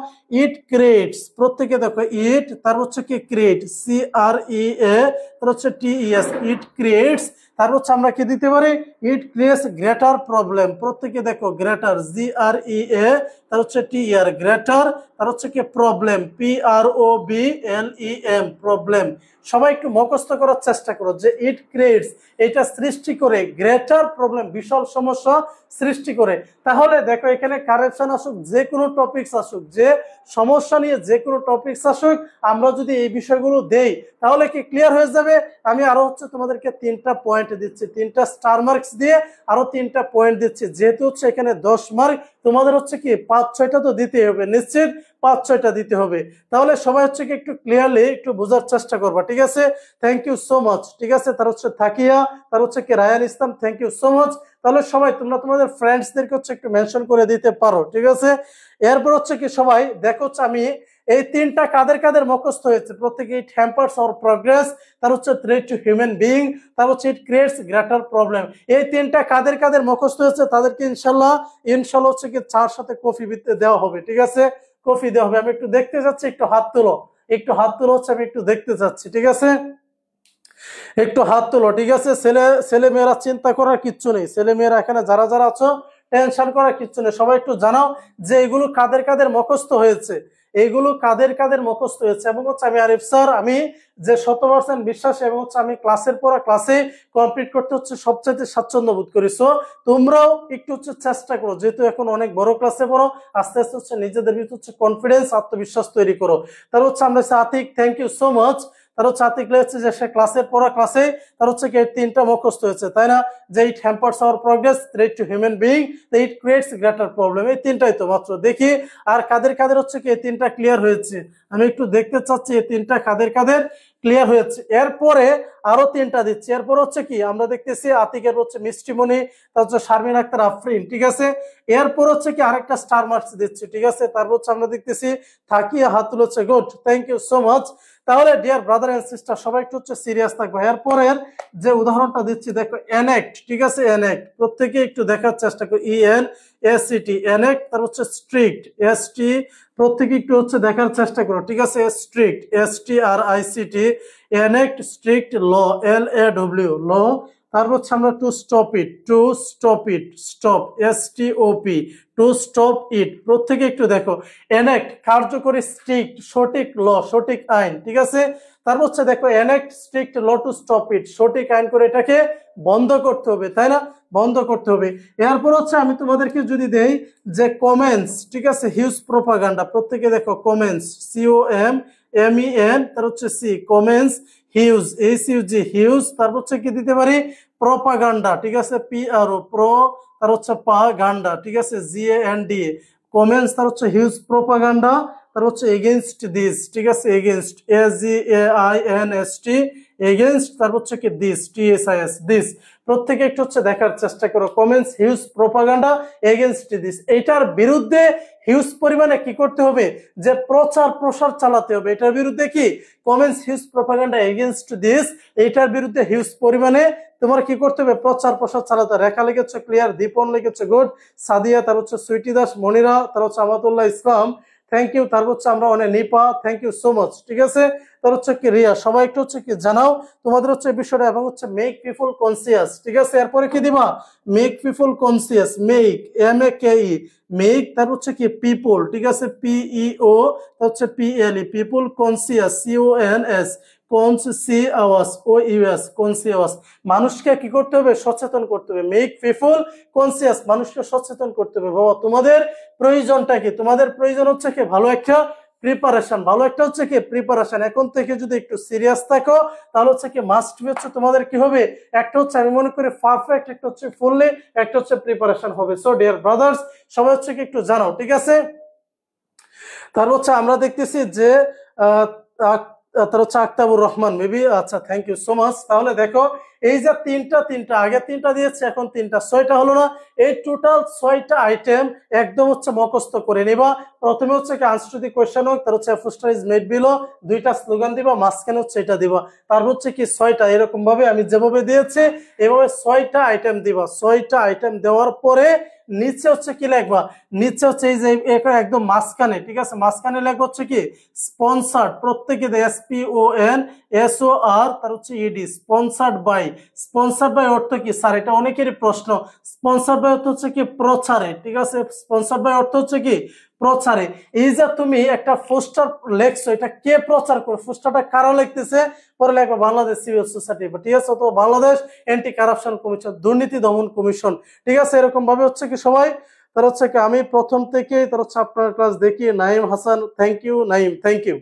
ইট ক্রিয়েটস, প্রত্যেকে দেখো ইট, তার হচ্ছে কি ক্রিয়েট CREA, তার হচ্ছে TES, ইট ক্রিয়েটস, তার হচ্ছে আমরা কি দিতে পারি, ইট ক্রিয়েটস গ্রেটার প্রবলেম, প্রত্যেকে দেখো গ্রেটার GREA, তার হচ্ছে TER, গ্রেটার, তার হচ্ছে কি প্রবলেম PROBLEM, প্রবলেম। সবাই একটু মুখস্থ করার চেষ্টা করো যে ইট ক্রিয়েটস, এটা সৃষ্টি করে গ্রেটার প্রবলেম, বিশাল সমস্যা সৃষ্টি করে। তাহলে দেখো এখানে কারেকশন আসুক, যে কোনো টপিকস আসুক, যে সমস্যা নিয়ে যে কোনো টপিকস আসুক, আমরা যদি এই বিষয়গুলো দেই তাহলে কি ক্লিয়ার হয়ে যাবে। আমি আরো হচ্ছে তোমাদেরকে 3টা পয়েন্ট দিচ্ছি, 3টা স্টার মার্কস দিয়ে আরো 3টা পয়েন্ট দিচ্ছি, যেহেতু হচ্ছে এখানে 10 মার্ক, তোমাদের হচ্ছে কি 5-6টা তো দিতে হবে, নিশ্চিত 5-6টা দিতে হবে। তাহলে সবাই হচ্ছে কি একটু ক্লিয়ারলি একটু বোঝার চেষ্টা করবা, ঠিক আছে। থ্যাংক ইউ সো মাচ, ঠিক আছে। তার হচ্ছে থাকিয়া, তার হচ্ছে কি Rayan Islam, thank you so much. তাহলে সবাই তোমরা তোমাদের ফ্রেন্ডসদেরকে হচ্ছে একটু মেনশন করে দিতে পারো, ঠিক আছে। এরপর হচ্ছে কি সবাই দেখো হচ্ছে আমি এই 3টা কাদের কাদের মুখস্থ হয়েছে, প্রত্যেকে ইট হ্যাম্পার্স আওয়ার প্রোগ্রেস, তার হচ্ছে থ্রেট টু হিউম্যান বিং, তার হচ্ছে ইট ক্রিয়েটস গ্রেটার প্রবলেম। এই 3টা কাদের কাদের মুখস্থ হয়েছে তাদেরকে ইনশাল্লাহ হচ্ছে কি চার সাথে কফি দেওয়া হবে, ঠিক আছে, কফি দেওয়া হবে। আমি একটু দেখতে চাচ্ছি, একটু হাত তোলো, একটু হাত তোলো হচ্ছে, আমি একটু দেখতে চাচ্ছি, ঠিক আছে, একটু হাত তোলো, ঠিক আছে। ছেলে মেয়েরা চিন্তা করার কিচ্ছু নেই, ছেলে মেয়েরা এখানে যারা যারা আছো টেনশন করার কিচ্ছু নেই। সবাই একটু জানাও যে এগুলো কাদের কাদের মুখস্থ হয়েছে, এইগুলো কাদের কাদের মুখস্থ হয়েছে। এবং হচ্ছে আমি আরিফ স্যার, আমি যে 100% বিশ্বাস, এবং হচ্ছে আমি ক্লাসের পর ক্লাসে কমপ্লিট করতে হচ্ছে সবচেয়ে স্বাচ্ছন্দ্য বোধ করি। সো তোমরাও একটু হচ্ছে চেষ্টা করো, যেহেতু এখন অনেক বড় ক্লাসে পড়ো, আস্তে আস্তে হচ্ছে নিজেদের ভিতরে হচ্ছে কনফিডেন্স, আত্মবিশ্বাস তৈরি করো। তার হচ্ছে আমরা Atik, thank you so much. তার হচ্ছে আতিক লেগেছে যে সে ক্লাসের পড়া ক্লাসে তার হচ্ছে কি 3টা মুখস্থ হয়েছে, তাই না, যে it hampers our progress, threat to human being, it creates greater problem, এই 3টাই তো মাত্র। দেখি আর কাদের কাদের হচ্ছে কি এই 3টা ক্লিয়ার হয়েছে, আমি একটু দেখতে চাচ্ছি এই 3টা কাদের কাদের ক্লিয়ার হয়েছে। এরপরে আরো 3টা দিচ্ছি। এরপর হচ্ছে কি আমরা দেখতেছি আতিকের হচ্ছে মিষ্টিমণি, তার হচ্ছে শারমিন আক্তার আফরিন, ঠিক আছে। এরপর হচ্ছে কি আরেকটা স্টার মার্কস দিচ্ছি, ঠিক আছে। তারপর হচ্ছে আমরা দেখতেছি থাকিয়া হাতুল হচ্ছে, good, thank you so much. তাহলে ডিয়ার ব্রাদার এন্ড সিস্টার সবাই একটু হচ্ছে সিরিয়াস থাকবে। এরপরের যে উদাহরণটা দিচ্ছি দেখো এনএক্ট, ঠিক আছে, এনএক্ট, প্রত্যেকে একটু দেখার চেষ্টা করো, ENACT, এনএক্ট, তার হচ্ছে স্ট্রিক্ট, ST, প্রত্যেকে একটু হচ্ছে দেখার চেষ্টা করো, ঠিক আছে, স্ট্রিক্ট, STRICT, এনএক্ট, স্ট্রিক্ট, ল, LAW, ল। তারপর হচ্ছে আমরা টু স্টপ ইট, স্টপ, STOP, টু স্টপ ইট, প্রত্যেকে একটু দেখো এনএক্ট, কার্যকরী, স্ট্রিক্ট, সঠিক ল, সঠিক আইন, ঠিক আছে। তারপর হচ্ছে দেখো enact, strict law, to stop it, সঠিক আইন করে এটাকে বন্ধ করতে হবে, তাই না, বন্ধ করতে হবে। এরপর হচ্ছে আমি তোমাদেরকে যদি দেই যে কমেন্টস, ঠিক আছে, হিউজ প্রোপাগান্ডা, প্রত্যেকে দেখো কমেন্টস, COMMEN, তার হচ্ছে C, comments, huge, HUG huge. তারপর হচ্ছে কি দিতে পারি প্রপাগান্ডা, ঠিক আছে, PRO প্রো, তার হচ্ছে গান্ডা, ঠিক আছে, GANDA কমেন্টস, তার হচ্ছে হিউজ প্রপাগান্ডা, তার হচ্ছে এগেইনস্ট দিস, ঠিক আছে, এগেইনস্ট AGAINST এগেইনস্ট, তারপর হচ্ছে কি দিস TSIS দিস। প্রত্যেকে একটু হচ্ছে দেখার চেষ্টা করো, comments huge propaganda against this, এইটার বিরুদ্ধে হিউজ পরিমাণে কি করতে হবে, যে প্রচার প্রসার চালাতে হবে। এটার বিরুদ্ধে কি comments huge propaganda against this, এইটার বিরুদ্ধে হিউজ পরিমাণে তোমার কি করতে হবে, প্রচার প্রসার চালাতে। রেখা লিখেছে ক্লিয়ার, দীপন লিখেছে গুড, সাদিয়া, তার হচ্ছে সুইটি দাস, মনিরা, তার হচ্ছে আমাতুল্লাহ ইসলাম, থ্যাংক ইউ। তারপর হচ্ছে আমরা অনেক Nipa, thank you so much, ঠিক আছে। তার হচ্ছে কি রিয়া, সবাই একটু হচ্ছে কি জানাও তোমাদের হচ্ছে বিষয়টা, এবং হচ্ছে মেক পিপল কনসিয়াস, ঠিক আছে। এরপরে কি দিবা, make people conscious, make MAKE make, তারপর হচ্ছে কি পিপল, ঠিক আছে, PEO, তার হচ্ছে PLE people, conscious CONS conscious conscious, মানুষকে কি করতে হবে, সচেতন করতে হবে। মেক পিপল কনসিয়াস, মানুষকে সচেতন করতে হবে। বাবা তোমাদের প্রয়োজনটা কি, তোমাদের প্রয়োজন হচ্ছে কি ভালো একটা প্রিপারেশন, ভালো একটা হচ্ছে কি প্রিপারেশন। এখন থেকে যদি একটু সিরিয়াস থাকো তাহলে হচ্ছে কি মাস্ট বি হচ্ছে তোমাদের কি হবে, একটা হচ্ছে আমি মনে করি পারফেক্ট, একটা হচ্ছে ফুললি, একটা হচ্ছে প্রিপারেশন হবে। সো ডিয়ার ব্রাদার্স, সবাই হচ্ছে কি একটু জানাও, ঠিক আছে। তারপর হচ্ছে আমরা দেখতেছি যে আহ, আহ, তার হচ্ছে আক্তাবুর রহমান মেবি, আচ্ছা থ্যাংক ইউ সো মাচ। তাহলে দেখো এই যে তিনটা আগে তিনটা দিয়েছে, এখন তিনটা, 6টা হলো না। এই টোটাল 6টা আইটেম একদম হচ্ছে মুখস্থ করে নিবা। প্রথমে হচ্ছে কি আনসার টু দি কোশ্চেন হোক, তার হচ্ছে পোস্টার ইজ মেড বিলো, 2টা স্লোগান দিবা, মাঝখানে হচ্ছে এটা দিবা। তারপর হচ্ছে কি 6টা এরকম ভাবে আমি যেভাবে দিয়েছি এভাবে 6টা আইটেম দিবা। 6টা আইটেম দেওয়ার পরে নিচে হচ্ছে কি লিখবা, নিচে হচ্ছে এই যে একদম মাঝখানে, ঠিক আছে, মাঝখানে লেখা হচ্ছে কি স্পন্সার্ড, প্রত্যেকে SPONSOR, তার হচ্ছে ED, sponsored by. Sponsored by অর্থ কি স্যার, এটা অনেকেরই প্রশ্ন। স্পন্সার্ড বাই অর্থ হচ্ছে কি প্রচারে, ঠিক আছে, স্পন্সার্ড বাই অর্থ হচ্ছে কি প্রচারে। এই যে তুমি একটা পোস্টার লেখছো, এটা কে প্রচার করে, পোস্টারটা কারা লিখতেছে, পরে লেখো বাংলাদেশ সিভিল সোসাইটি, ঠিক আছে, অথবা বাংলাদেশ অ্যান্টি কারাপশন কমিশন, দুর্নীতি দমন কমিশন, ঠিক আছে, এরকম ভাবে হচ্ছে কি সবাই। তার হচ্ছে কি আমি প্রথম থেকে তার হচ্ছে আপনার ক্লাস দেখি, Naim Hasan, thank you Naim, thank you.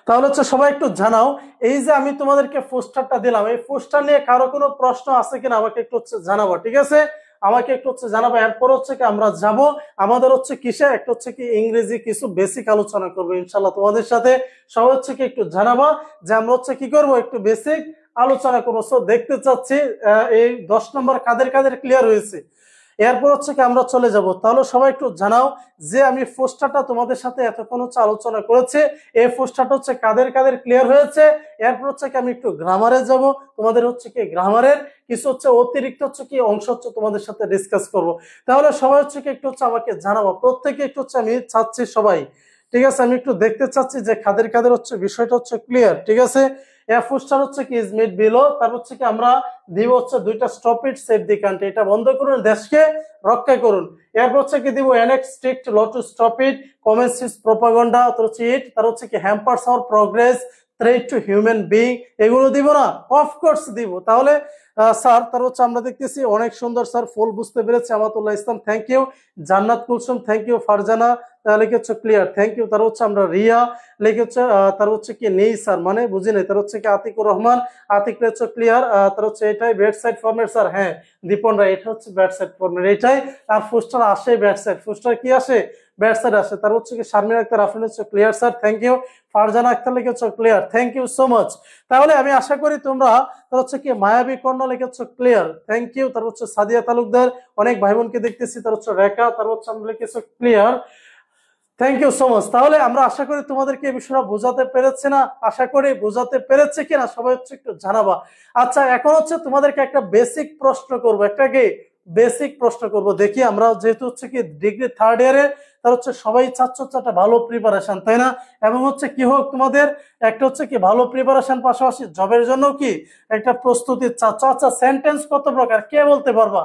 তাহলে হচ্ছে সবাই একটু জানাও, এই যে আমি তোমাদেরকে পোস্টারটা দিলাম, এই পোস্টার নিয়ে কারো কোনো প্রশ্ন আছে কিনা আমাকে একটু হচ্ছে জানাবো, ঠিক আছে, আমাকে একটু হচ্ছে জানাবো। এরপর হচ্ছে কি আমরা যাব আমাদের হচ্ছে কিসে, একটা হচ্ছে কি ইংরেজি কিছু বেসিক আলোচনা করবো ইনশাল্লাহ তোমাদের সাথে। সবাই হচ্ছে কি একটু জানাবা যে আমরা হচ্ছে কি করবো, একটু বেসিক আলোচনা করবো। সো দেখতে চাচ্ছি এই 10 নম্বর কাদের কাদের ক্লিয়ার হয়েছে। এরপর হচ্ছে কি আমরা চলে যাব। তাহলে সবাই একটু জানাও যে আমি পোস্টারটা তোমাদের সাথে এতক্ষণ হচ্ছে আলোচনা করেছি, এই পোস্টারটা হচ্ছে কাদের কাদের ক্লিয়ার হয়েছে। এরপর হচ্ছে কি আমি একটু গ্রামারে যাব, তোমাদের হচ্ছে কি গ্রামারের কিছু হচ্ছে অতিরিক্ত হচ্ছে কি অংশ হচ্ছে তোমাদের সাথে ডিসকাস করব। তাহলে সবাই হচ্ছে কি একটু হচ্ছে আমাকে জানাবো, প্রত্যেকে একটু হচ্ছে আমি চাচ্ছি সবাই, ঠিক আছে, আমি একটু দেখতে চাচ্ছি যে কাদের কাদের হচ্ছে বিষয়টা হচ্ছে ক্লিয়ার, ঠিক আছে। পোস্টার হচ্ছে কি ইজ মেড বিলো, তার হচ্ছে কি আমরা দিব হচ্ছে 2টা stop it save the country, এটা বন্ধ করুন, দেশকে রক্ষা করুন। এরপর হচ্ছে কি দিব enact strict law to stop it, commence is propaganda, তার হচ্ছে ইট, তার হচ্ছে কি hampers our progress, threat to human being, এগুলো দিব না, অফকোর্স দিব। তাহলে স্যার তার হচ্ছে আমরা দেখতেছি অনেক সুন্দর স্যার, ফুল বুঝতে পেরেছি, আমাতুল্লাহ ইসলাম থ্যাংক ইউ, জান্নাত কুলসুম থ্যাংক ইউ, ফারজানা লিখে হচ্ছে ক্লিয়ার, থ্যাংক ইউ। তার হচ্ছে আমরা রিয়া লিখে হচ্ছে তার হচ্ছে কি নেই স্যার, মানে বুঝি নাই, তার হচ্ছে কি আতিকুর রহমান, আতিক হচ্ছে ক্লিয়ার, তার হচ্ছে এটাই ব্যাড সাইড ফরম্যাট স্যার, হ্যাঁ দীপন রায়, এটা হচ্ছে ব্যাড সাইড ফরম্যাট এটাই, আর পোস্টার আসে ব্যাড সাইড, পোস্টার কি আসে ব্যাড সাইড আসে। তার হচ্ছে কি শারমিন আক্তার আফরিন হচ্ছে clear sir, thank you, Farzana Akter লিখে হচ্ছে clear, thank you so much. তাহলে আমি আশা করি তোমরা তার হচ্ছে কি মায়াবী কর্ণ লিখে হচ্ছে ক্লিয়ার, থ্যাংক ইউ। তার হচ্ছে সাদিয়া তালুকদার, অনেক ভাই বোনকে দেখতেছি, তার হচ্ছে রেখা, তার হচ্ছে আমরা লিখেছি clear, thank you so much. তাহলে আমরা আশা করি তোমাদেরকে এই বিষয়টা বোঝাতে পেরেছে না, আশা করি বোঝাতে পেরেছে কিনা সবাই হচ্ছে একটু জানাবা। আচ্ছা এখন হচ্ছে তোমাদেরকে একটা বেসিক প্রশ্ন করবো, একটা কি বেসিক প্রশ্ন করব, দেখি আমরা যেহেতু হচ্ছে কি ডিগ্রি 3rd ইয়ারে, তার হচ্ছে সবাই চাচ্ছ হচ্ছে একটা ভালো প্রিপারেশন, তাই না, এবং হচ্ছে কি হোক তোমাদের একটা হচ্ছে কি ভালো প্রিপারেশন পাশাপাশি জবের জন্য কি একটা প্রস্তুতি চাচ্ছ। আচ্ছা সেন্টেন্স কত প্রকার কে বলতে পারবা,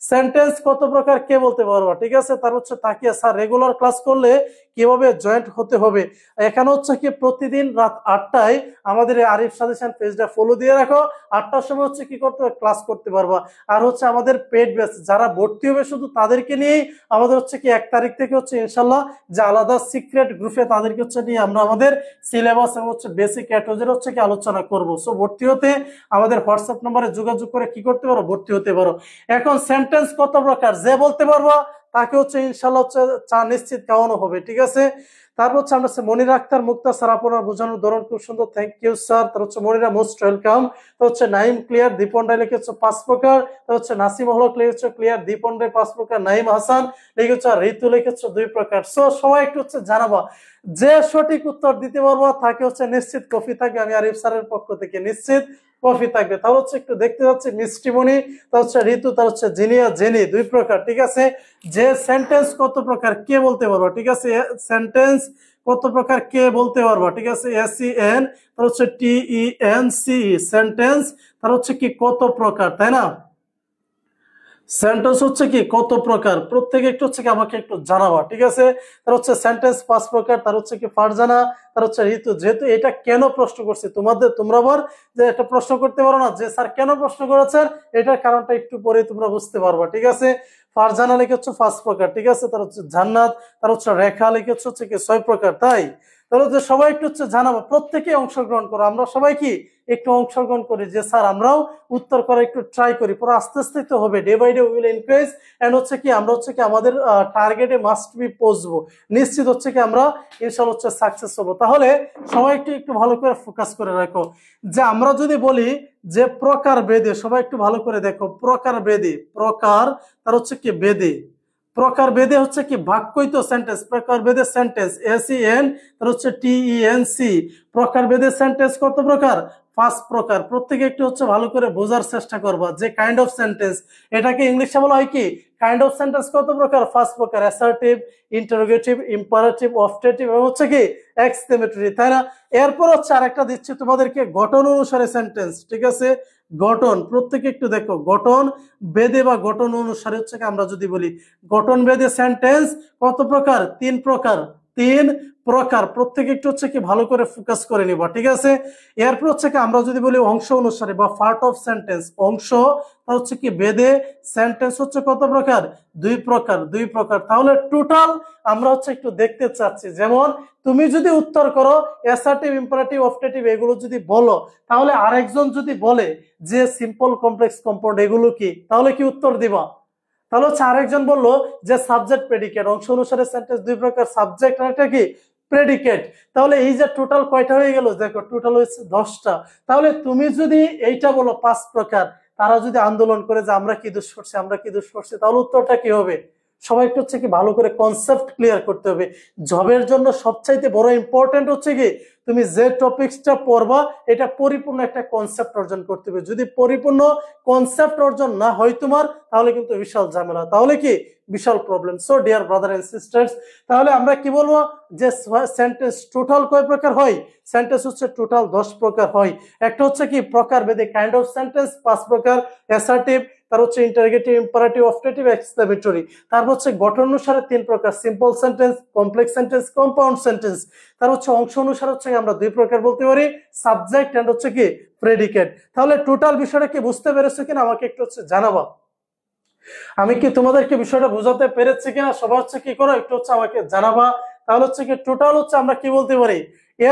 সেন্টেন্স কত প্রকার কে বলতে পারবা, ঠিক আছে। তার হচ্ছে তাকিয়া স্যার রেগুলার ক্লাস করলে কিভাবে জয়েন্ট হতে হবে। এখানে হচ্ছে কি প্রতিদিন রাত 8টায় আমাদের আরিফ সাজেশন পেজটা ফলো দিয়ে রাখো, 8টার সময় হচ্ছে কি করতে হবে, ক্লাস করতে পারবা। আর হচ্ছে আমাদের পেড ব্যাচ যারা ভর্তি হবে শুধু তাদেরকে নিয়েই আমাদের হচ্ছে কি 1 তারিখ থেকে হচ্ছে ইনশাল্লাহ যে আলাদা সিক্রেট গ্রুপে তাদেরকে হচ্ছে নিয়ে আমরা আমাদের সিলেবাস এবং হচ্ছে বেসিক এর হচ্ছে কি আলোচনা করব। সো ভর্তি হতে আমাদের হোয়াটসঅ্যাপ নম্বরে যোগাযোগ করে কি করতে পারো, ভর্তি হতে পারো। এখন সেন্টেন্স কত প্রকার যে বলতে পারবো তাকে হচ্ছে ইনশাল্লাহ হচ্ছে চা নিশ্চিত খাওয়ানো হবে, ঠিক আছে। তারপর হচ্ছে আমরা মনির আক্তার মুক্তা স্যার আপনার বোঝানোর ধরন খুব সুন্দর, থ্যাংক ইউ স্যার। তার হচ্ছে মনিরা মোস্ট ওয়েলকাম। তো হচ্ছে নাইম ক্লিয়ার, দীপন রায় লিখেছে 5 প্রকার। তো হচ্ছে নাসিম হলক লিখেছে ক্লিয়ার, দীপন রায় 5 প্রকার, নাইম হাসান লিখেছে, ঋতু লিখেছে 2 প্রকার। সো সবাই একটু হচ্ছে জানাবা, যে সঠিক উত্তর দিতে পারবো তাকে হচ্ছে নিশ্চিত কফি থাকবে, আমি আরিফ স্যারের পক্ষ থেকে নিশ্চিত কফি থাকবে। তাহলে হচ্ছে একটু দেখতে যাচ্ছে মিষ্টিমণি, তার হচ্ছে ঋতু, তার হচ্ছে জিনিয়া জেনি 2 প্রকার, ঠিক আছে। যে সেন্টেন্স কত প্রকার কে বলতে পারবো, ঠিক আছে। সেন্টেন্স কত প্রকার কে বলতে পারবো, ঠিক আছে। SEN তার হচ্ছে TENCE সেন্টেন্স, তার হচ্ছে কি কত প্রকার, তাই না। সেন্টেন্স হচ্ছে কি কত প্রকার, প্রত্যেকে একটু হচ্ছে কি আমাকে একটু জানাবা, ঠিক আছে। তার হচ্ছে সেন্টেন্স 5 প্রকার, তার হচ্ছে কি ফারজানা, তার হচ্ছে ঋতু। যেহেতু এটা কেন প্রশ্ন করছি তোমরা আবার যে একটা প্রশ্ন করতে পারো না যে স্যার কেন প্রশ্ন করেছেন, এটার কারণটা একটু পরে তোমরা বুঝতে পারবা, ঠিক আছে। ফারজানা লিখে হচ্ছে 5 প্রকার, ঠিক আছে। তার হচ্ছে জান্নাত, তার হচ্ছে রেখা লিখে হচ্ছে কি 6 প্রকার, তাই। তাহলে যে সবাই একটু হচ্ছে জানাবো, প্রত্যেকে অংশগ্রহণ করো, আমরা সবাই কি একটু অংশগ্রহণ করি যে স্যার আমরাও উত্তর করা একটু ট্রাই করি, পরে আস্তে আস্তে তো হবে, day by day will encourage. And হচ্ছে কি আমরা হচ্ছে কি আমাদের টার্গেটে মাস্ট বি পৌঁছবো, নিশ্চিত হচ্ছে কি আমরা ইনশাআল্লাহ হচ্ছে সাকসেস হবো। তাহলে সবাই একটু একটু ভালো করে ফোকাস করে রাখো, যে আমরা যদি বলি যে প্রকার বেদে, সবাই একটু ভালো করে দেখো, প্রকার বেদে, প্রকার তার হচ্ছে কি বেদে, প্রকার বেদে হচ্ছে কি বাক্যই তো সেন্টেন্স, প্রকার বেদে সেন্টেন্স SEN তার হচ্ছে TENC। প্রকার বেদে সেন্টেন্স কত প্রকার, 5 প্রকার। প্রত্যেকে একটু হচ্ছে ভালো করে বোঝার চেষ্টা করবা যে কাইন্ড অফ সেন্টেন্স, এটাকে ইংলিশে বলা হয় কি কাইন্ড অফ সেন্টেন্স কত প্রকার, 5 প্রকার। অ্যাসার্টিভ, ইন্টারোগেটিভ, ইম্পারেটিভ, অবজেক্টিভ এবং হচ্ছে কি এক্সক্লেমেটরি, তাই না। এরপর হচ্ছে আরেকটা দিচ্ছি তোমাদেরকে গঠন অনুসারে সেন্টেন্স, ঠিক আছে। গঠন প্রত্যেকে একটু দেখো, গঠন বেদে বা গঠন অনুসারে হচ্ছে কি আমরা যদি বলি গঠন বেদে সেন্টেন্স কত প্রকার, 3 প্রকার, 3 প্রকার। প্রত্যেকে একটু হচ্ছে কি ভালো করে ফোকাস করে নিবা, ঠিক আছে। এরপর হচ্ছে কি আমরা যদি বলি অংশ অনুসারে বা পার্ট অফ সেন্টেন্স, অংশ তা হচ্ছে কি বেদে সেন্টেন্স হচ্ছে কত প্রকার, 2 প্রকার, 2 প্রকার। তাহলে টোটাল আমরা হচ্ছে একটু দেখতে চাচ্ছি, যেমন তুমি যদি উত্তর করো অ্যাসার্টিভ, ইম্পারেটিভ, অবজেক্টিভ এগুলো যদি বলো, তাহলে আরেকজন যদি বলে যে সিম্পল, কমপ্লেক্স, কম্পাউন্ড এগুলো কি, তাহলে কি উত্তর দিবা। তাহলে হচ্ছে আরেকজন বললো যে সাবজেক্ট প্রেডিকেট, অংশ অনুসারে সেন্টেন্স 2 প্রকার, সাবজেক্ট আর একটা কি প্রেডিকেট। তাহলে এই যে টোটাল কয়টা হয়ে গেল, দেখো টোটাল হয়েছে 10টা। তাহলে তুমি যদি এইটা বলো 5 প্রকার, তারা যদি আন্দোলন করে যে আমরা কি দোষ করছি, আমরা কি দোষ করছি, তাহলে উত্তরটা কি হবে। সবাই একটু হচ্ছে কি ভালো করে কনসেপ্ট ক্লিয়ার করতে হবে। জবের জন্য সবচাইতে বড় ইম্পর্টেন্ট হচ্ছে কি তুমি যে টপিকসটা পড়বা এটা পরিপূর্ণ একটা কনসেপ্ট অর্জন করতে হবে। যদি পরিপূর্ণ কনসেপ্ট অর্জন না হয় তোমার, তাহলে কিন্তু বিশাল ঝামেলা, তাহলে কি বিশাল problem. So dear brother and sisters, তাহলে আমরা কি বলবো যে সেন্টেন্স টোটাল কয় প্রকার হয়, সেন্টেন্স হচ্ছে টোটাল 10 প্রকার হয়। একটা হচ্ছে কি প্রকার ভেদে কাইন্ড অফ সেন্টেন্স 5 প্রকার, অ্যাসার্টিভ, তার হচ্ছে ইন্টারোগেটিভ, ইম্পারেটিভ, অবজেক্টিভ, এক্সক্লেমেটরি। তারপর হচ্ছে গঠন অনুসারে 3 প্রকার, simple sentence, complex sentence, compound sentence. তার হচ্ছে অংশ অনুসারে হচ্ছে আমরা 2 প্রকার বলতে পারি, সাবজেক্ট এন্ড হচ্ছে কি প্রেডিকেট। তাহলে টোটাল বিষয়টা কি বুঝতে পেরেছো কিনা আমাকে একটু হচ্ছে জানাবা, আমি কি তোমাদেরকে বিষয়টা বোঝাতে পেরেছি কিনা, সবাই হচ্ছে কি করো একটু হচ্ছে আমাকে জানাবা। তাহলে হচ্ছে কি টোটাল হচ্ছে আমরা কি বলতে পারি।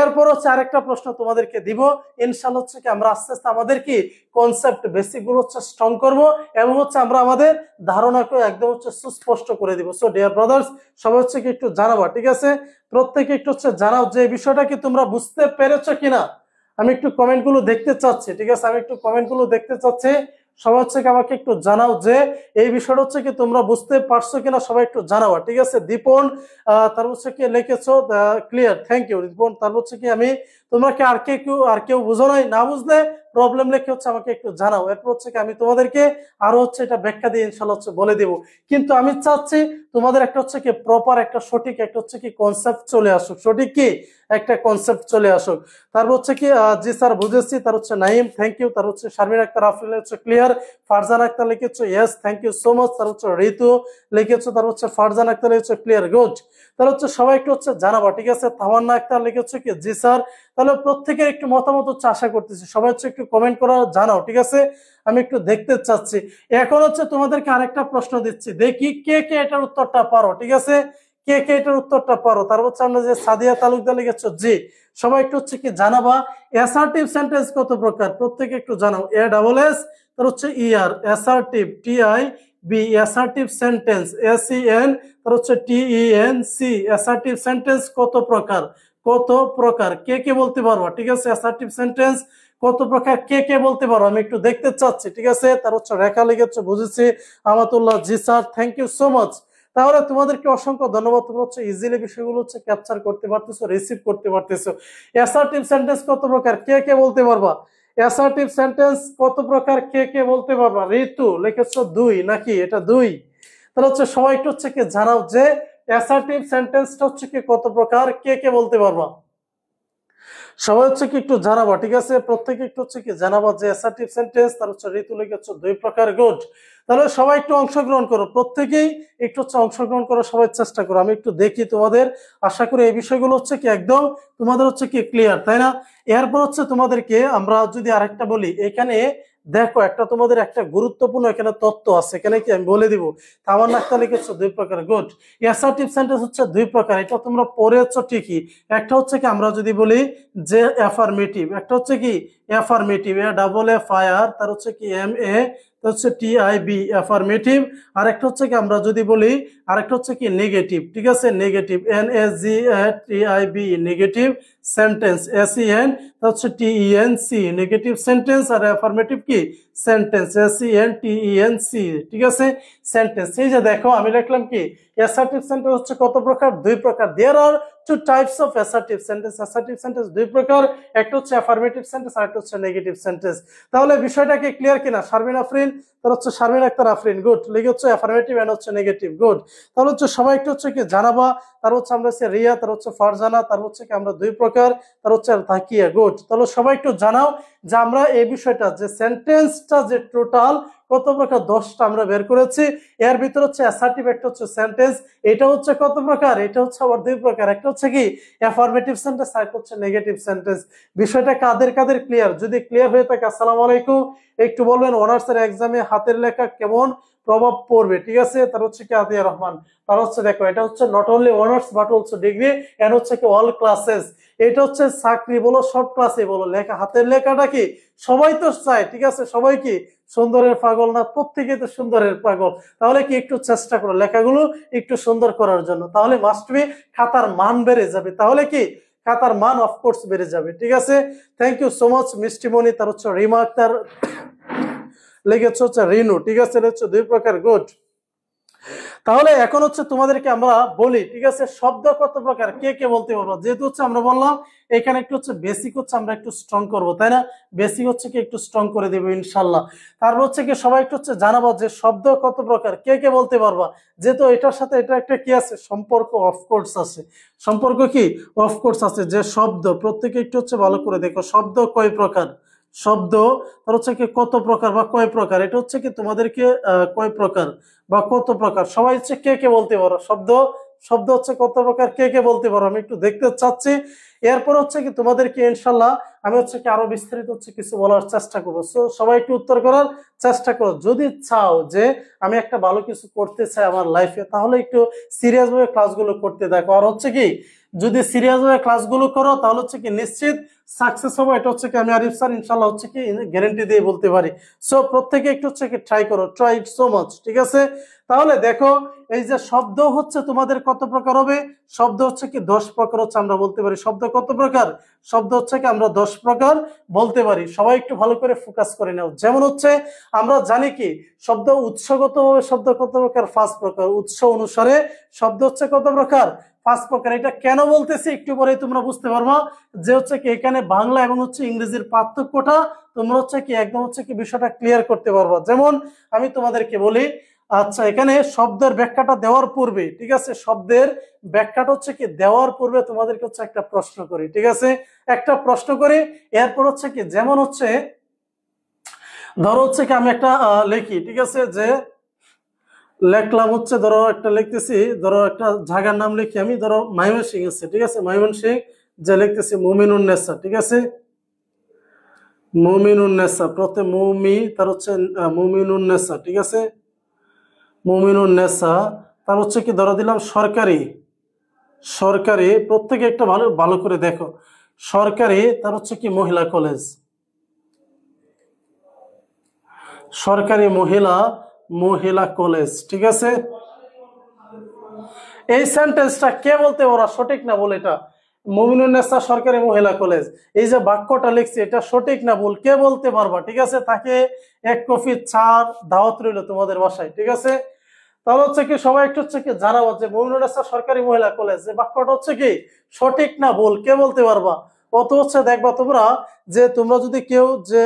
এরপর হচ্ছে আরেকটা প্রশ্ন তোমাদেরকে দিব, ইনশাআল্লাহ হচ্ছে কি আমরা আস্তে আস্তে আমাদের কি কনসেপ্ট বেসিক গুলো হচ্ছে স্ট্রং করব এবং হচ্ছে আমরা আমাদের ধারণাকে একদম হচ্ছে সুস্পষ্ট করে দিব। সো ডিয়ার ব্রাদার্স, সবাই হচ্ছে কি একটু জানাবা, ঠিক আছে। প্রত্যেকে একটু হচ্ছে জানাও যে এই বিষয়টা কি তোমরা বুঝতে পেরেছো কিনা, আমি একটু কমেন্ট গুলো দেখতে চাচ্ছি, ঠিক আছে। আমি একটু কমেন্ট গুলো দেখতে চাচ্ছি, সবাই হচ্ছে কি আমাকে একটু জানাও যে এই বিষয়টা হচ্ছে কি তোমরা বুঝতে পারছো কিনা, সবাই একটু জানাও, ঠিক আছে। দীপন তার হচ্ছে কি লিখেছো ক্লিয়ার, থ্যাংক ইউ দীপন। তারপর হচ্ছে কি আমি তোমরা কি আর কেউ বুঝো নাই, না বুঝলে প্রবলেম লিখে হচ্ছে আমাকে একটু জানাও, এরপর হচ্ছে কি আমি তোমাদেরকে আরো হচ্ছে এটা ব্যাখ্যা দিয়ে ইনশাল্লাহ হচ্ছে বলে দেবো। কিন্তু আমি চাচ্ছি তোমাদের একটা হচ্ছে কি প্রপার একটা সঠিক একটা হচ্ছে কি কনসেপ্ট চলে আসুক, সঠিক কি একটা কনসেপ্ট চলে আসুক। তারপর হচ্ছে কি জি স্যার বুঝেছি, তার হচ্ছে নাইম থ্যাংক ইউ, তার হচ্ছে শারমিন আক্তার আফরিন হচ্ছে ক্লিয়ার, ফারজান আক্তার লিখেছো yes thank you so much, তার হচ্ছে ঋতু লিখেছো, তার হচ্ছে ফারজান আক্তার লিখেছো ক্লিয়ার গুড। তাহলে হচ্ছে সবাই একটু হচ্ছে জানাবা, ঠিক আছে। তামান্না আক্তার লিখেছো কি জি স্যার। তাহলে প্রত্যেকের একটু মতামত হচ্ছে আশা করতেছি, সবাই হচ্ছে একটু কমেন্ট করা জানাও, ঠিক আছে, আমি একটু দেখতে চাচ্ছি। এখন হচ্ছে তোমাদেরকে আরেকটা প্রশ্ন দিচ্ছি, দেখি কে কে এটার উত্তরটা পারো, ঠিক আছে, কে কে এটার উত্তরটা পারো। তার হচ্ছে আমরা যে সাদিয়া তালুকদার লিখেছো জি, সবাই একটু হচ্ছে কি জানাবা। অ্যাসার্টিভ সেন্টেন্স কত প্রকার প্রত্যেকে একটু জানাও, এ ডাবল এস তার হচ্ছে ER, assertive TI B, assertive sentence SEN, তার হচ্ছে টিইএন সি, অ্যাসার্টিভ সেন্টেন্স কত প্রকার, কত প্রকার কে কে বলতে পারবা, ঠিক আছে, অ্যাসার্টিভ সেন্টেন্স কত প্রকার কে কে বলতে পারো আমি একটু দেখতে চাচ্ছি, ঠিক আছে। তার হচ্ছে রেখা লিখেছে বুঝেছি, Amatullah ji sir thank you so much. তাহলে তোমাদেরকে অসংখ্য ধন্যবাদ, তোমরা হচ্ছে ইজিলি বিষয়গুলো হচ্ছে ক্যাপচার করতে পারতেছো, রিসিভ করতে পারতেছো। অ্যাসার্টিভ সেন্টেন্স কত প্রকার কে কে বলতে পারবা, অ্যাসার্টিভ সেন্টেন্স কত প্রকার কে কে বলতে পারবা। ঋতু লিখেছো দুই, নাকি এটা দুই? তাহলে হচ্ছে সবাই একটু হচ্ছে কি জানাও যে অ্যাসার্টিভ সেন্টেন্সটা হচ্ছে কি কত প্রকার কে কে বলতে পারবা, সবাই হচ্ছে কি একটু জানাবা, ঠিক আছে, প্রত্যেকে একটু হচ্ছে কি জানাবা যে অ্যাসার্টিভ সেন্টেন্স তার হচ্ছে ঋতু লিখেছো দুই প্রকার গুড। তাহলে সবাই একটু অংশগ্রহণ করো, প্রত্যেকেই একটু হচ্ছে অংশগ্রহণ করো, সবাই চেষ্টা করো, আমি একটু দেখি তোমাদের। আশা করি এই বিষয়গুলো হচ্ছে কি একদম তোমাদের হচ্ছে কি ক্লিয়ার, তাই না? এরপর হচ্ছে তোমাদেরকে আমরা যদি আরেকটা বলি, এখানে দেখো একটা তোমাদের একটা গুরুত্বপূর্ণ এখানে তথ্য আছে, এখানে কি আমি বলে দিব। তামান্না আক্তার লিখেছো দুই প্রকার গুড। অ্যাসার্টিভ সেন্টেন্স হচ্ছে দুই প্রকার, এটা তোমরা পড়েছো ঠিকই। একটা হচ্ছে কি আমরা যদি বলি যে অ্যাফার্মেটিভ, একটা হচ্ছে কি affirmative, A double F I R, তার হচ্ছে কি এম এ, হচ্ছে টিআইবি অ্যাফার্মেটিভ। আরেকটা হচ্ছে কি আমরা যদি বলি, আরেকটা হচ্ছে কি নেগেটিভ, ঠিক আছে, নেগেটিভ এন এস জি টিআইবি নেগেটিভ সেন্টেন্স এসইএন, হচ্ছে টিইএন সি নেগেটিভ সেন্টেন্স, আর অ্যাফার্মেটিভ কি সেন্টেন্স এসইএন টিইএন সি, ঠিক আছে, সেন্টেন্স। এই যে দেখো আমি লিখলাম কি অ্যাসার্টিভ সেন্টেন্স হচ্ছে কত প্রকার, দুই প্রকার। There are two types of assertive sentence, assertive sentence দুই প্রকার, একটা হচ্ছে অ্যাফার্মেটিভ সেন্টেন্স আর একটা হচ্ছে নেগেটিভ সেন্টেন্স। তাহলে বিষয়টা কি ক্লিয়ার কিনা? শারমিন আফরিন, তার হচ্ছে শারমিন আক্তার আফরিন গুড লিখে হচ্ছে অ্যাফার্মেটিভ এন্ড হচ্ছে নেগেটিভ গুড। তাহলে হচ্ছে সবাই একটু হচ্ছে কি জানাবা। তার হচ্ছে আমরা হচ্ছে রিয়া, তার হচ্ছে ফারজানা, তার হচ্ছে কি আমরা দুই প্রকার, তার হচ্ছে তাকিয়া গুড। তাহলে সবাই একটু জানাও যে আমরা এই বিষয়টা যে সেন্টেন্সটা যে টোটাল কত প্রকার 10টা আমরা বের করেছি, এর ভিতর হচ্ছে অ্যাসার্টিভ একটা হচ্ছে সেন্টেন্স, এটা হচ্ছে কত প্রকার, এটা হচ্ছে আবার দুই প্রকার, একটা হচ্ছে কি অ্যাফার্মেটিভ সেন্টেন্স আর একটা হচ্ছে নেগেটিভ সেন্টেন্স। বিষয়টা কাদের কাদের ক্লিয়ার? যদি ক্লিয়ার হয়ে থাকে আসসালামু আলাইকুম, একটু বলবেন অনার্স এর এক্সামে হাতের লেখা কেমন প্রভাব পড়বে, ঠিক আছে। তার হচ্ছে কি আতিয়া রহমান, তার হচ্ছে দেখো এটা হচ্ছে not only honours but also degree and হচ্ছে কি অল ক্লাসেস, এটা হচ্ছে চাকরি বলো সব ক্লাসে বলো, লেখা হাতের লেখাটা কি সবাই তো চায়, ঠিক আছে, সবাই কি সুন্দরের পাগল না? প্রত্যেকে তো সুন্দরের পাগল। তাহলে কি একটু চেষ্টা করো লেখাগুলো একটু সুন্দর করার জন্য, তাহলে মাস্ট বি খাতার মান বেড়ে যাবে, তাহলে কি খাতার মান অফকোর্স বেড়ে যাবে, ঠিক আছে। থ্যাংক ইউ সো মাচ মিষ্টিমণি, তার হচ্ছে রিমা আক্তার লেগেছে হচ্ছে রিনু, ঠিক আছে, হচ্ছে দুই প্রকার গুড। তাহলে এখন হচ্ছে তোমাদেরকে আমরা বলি, ঠিক আছে, শব্দ কত প্রকার কে কে বলতে পারবো। যেহেতু হচ্ছে আমরা বললাম এখানে একটু হচ্ছে বেসিক হচ্ছে আমরা একটু স্ট্রং করবো, তাই না? বেসিক হচ্ছে কি একটু স্ট্রং করে দেবো ইনশাল্লাহ। তারপর হচ্ছে কি সবাই একটু হচ্ছে জানাবো যে শব্দ কত প্রকার কে কে বলতে পারবা। যেহেতু এটার সাথে এটা একটা কি আছে সম্পর্ক, অফকোর্স আছে, সম্পর্ক কি অফকোর্স আছে। যে শব্দ প্রত্যেকে একটু হচ্ছে ভালো করে দেখো, শব্দ কয় প্রকার, শব্দ তার হচ্ছে কি কত প্রকার বা কয় প্রকার, এটা হচ্ছে কি তোমাদেরকে কয় প্রকার বা কত প্রকার সবাই হচ্ছে কে কে বলতে পারো। শব্দ শব্দ হচ্ছে কত প্রকার কে কে বলতে পারো আমি একটু দেখতে চাচ্ছি। এরপর হচ্ছে কি তোমাদেরকে ইনশাল্লাহ আমি হচ্ছে কি আরো বিস্তারিত হচ্ছে কিছু বলার চেষ্টা করবো। সো সবাই একটু উত্তর করার চেষ্টা করো। যদি চাও যে আমি একটা ভালো কিছু করতে চাই আমার লাইফে, তাহলে একটু সিরিয়াস ভাবে ক্লাসগুলো করতে দেখো। আর হচ্ছে কি যদি সিরিয়াস ভাবে ক্লাসগুলো করো তাহলে হচ্ছে কি নিশ্চিত সাকসেস হবে। এটা হচ্ছে কি আমি আরিফ স্যার ইনশাল্লাহ হচ্ছে কি গ্যারান্টি দিয়ে বলতে পারি। সো প্রত্যেকে একটু হচ্ছে কি ট্রাই করো, ট্রাই ইট সো মাচ, ঠিক আছে। তাহলে দেখো এই যে শব্দ হচ্ছে তোমাদের কত প্রকার হবে, শব্দ হচ্ছে কি 10 প্রকার হচ্ছে আমরা বলতে পারি। শব্দ কত প্রকার, শব্দ হচ্ছে কি আমরা 10 প্রকার বলতে পারি। সবাই একটু ভালো করে ফোকাস করে নাও। যেমন হচ্ছে আমরা জানি কি শব্দ উৎসগত ভাবে শব্দ কত প্রকার, 5 প্রকার। উৎস অনুসারে শব্দ হচ্ছে কত প্রকার, 5 প্রকার। এটা কেন বলতেছি একটু পরে তোমরা বুঝতে পারবা যে হচ্ছে কি এখানে বাংলা এবং হচ্ছে ইংরেজির পার্থক্যটা তোমরা হচ্ছে কি একদম হচ্ছে কি বিষয়টা ক্লিয়ার করতে পারবা। যেমন আমি তোমাদেরকে বলি, আচ্ছা এখানে শব্দের ব্যাখ্যাটা দেওয়ার পূর্বে, ঠিক আছে, শব্দের ব্যাখ্যাটা হচ্ছে কি দেওয়ার পূর্বে তোমাদেরকে হচ্ছে একটা প্রশ্ন করি, ঠিক আছে, একটা প্রশ্ন করি। এরপর হচ্ছে কি যেমন হচ্ছে ধরো হচ্ছে কি আমি একটা লিখি, ঠিক আছে, যে লেখলাম হচ্ছে ধরো একটা লিখতেছি, ধরো একটা জায়গার নাম লিখি আমি, ধরো ময়মনসিংহ আছে, ঠিক আছে, ময়মনসিংহ যে লিখতেছি মুমিনুন্নেসা, ঠিক আছে, মুমিনুন্নেসা, প্রথমে মুমি তার হচ্ছে মুমিনুন্নেসা, ঠিক আছে, মুমিনুন্নেসা। তার হচ্ছে কি ধরো দিলাম সরকারি, সরকারি, প্রত্যেকে একটা ভালো ভালো করে দেখো, সরকারি তার হচ্ছে কি মহিলা কলেজ, সরকারি মহিলা মহিলা কলেজ, ঠিক আছে। এই সেন্টেন্সটা কে বলতে ওরা সঠিক না বল, এটা মুমিনুন্নেসা সরকারি মহিলা কলেজ, এই যে বাক্যটা লিখছি এটা সঠিক না ভুল কে বলতে পারবা, ঠিক আছে, তাকে 1 কপি চার দাওয়াত রইল তোমাদের বাসায়, ঠিক আছে। তাহলে হচ্ছে কি সবাই একটু হচ্ছে কি জানাবো যে মুমিনুন্নেসা সরকারি মহিলা কলেজ যে বাক্যটা হচ্ছে কি সঠিক না ভুল কে বলতে পারবা। অত হচ্ছে দেখবা তোমরা যে তোমরা যদি কেউ যে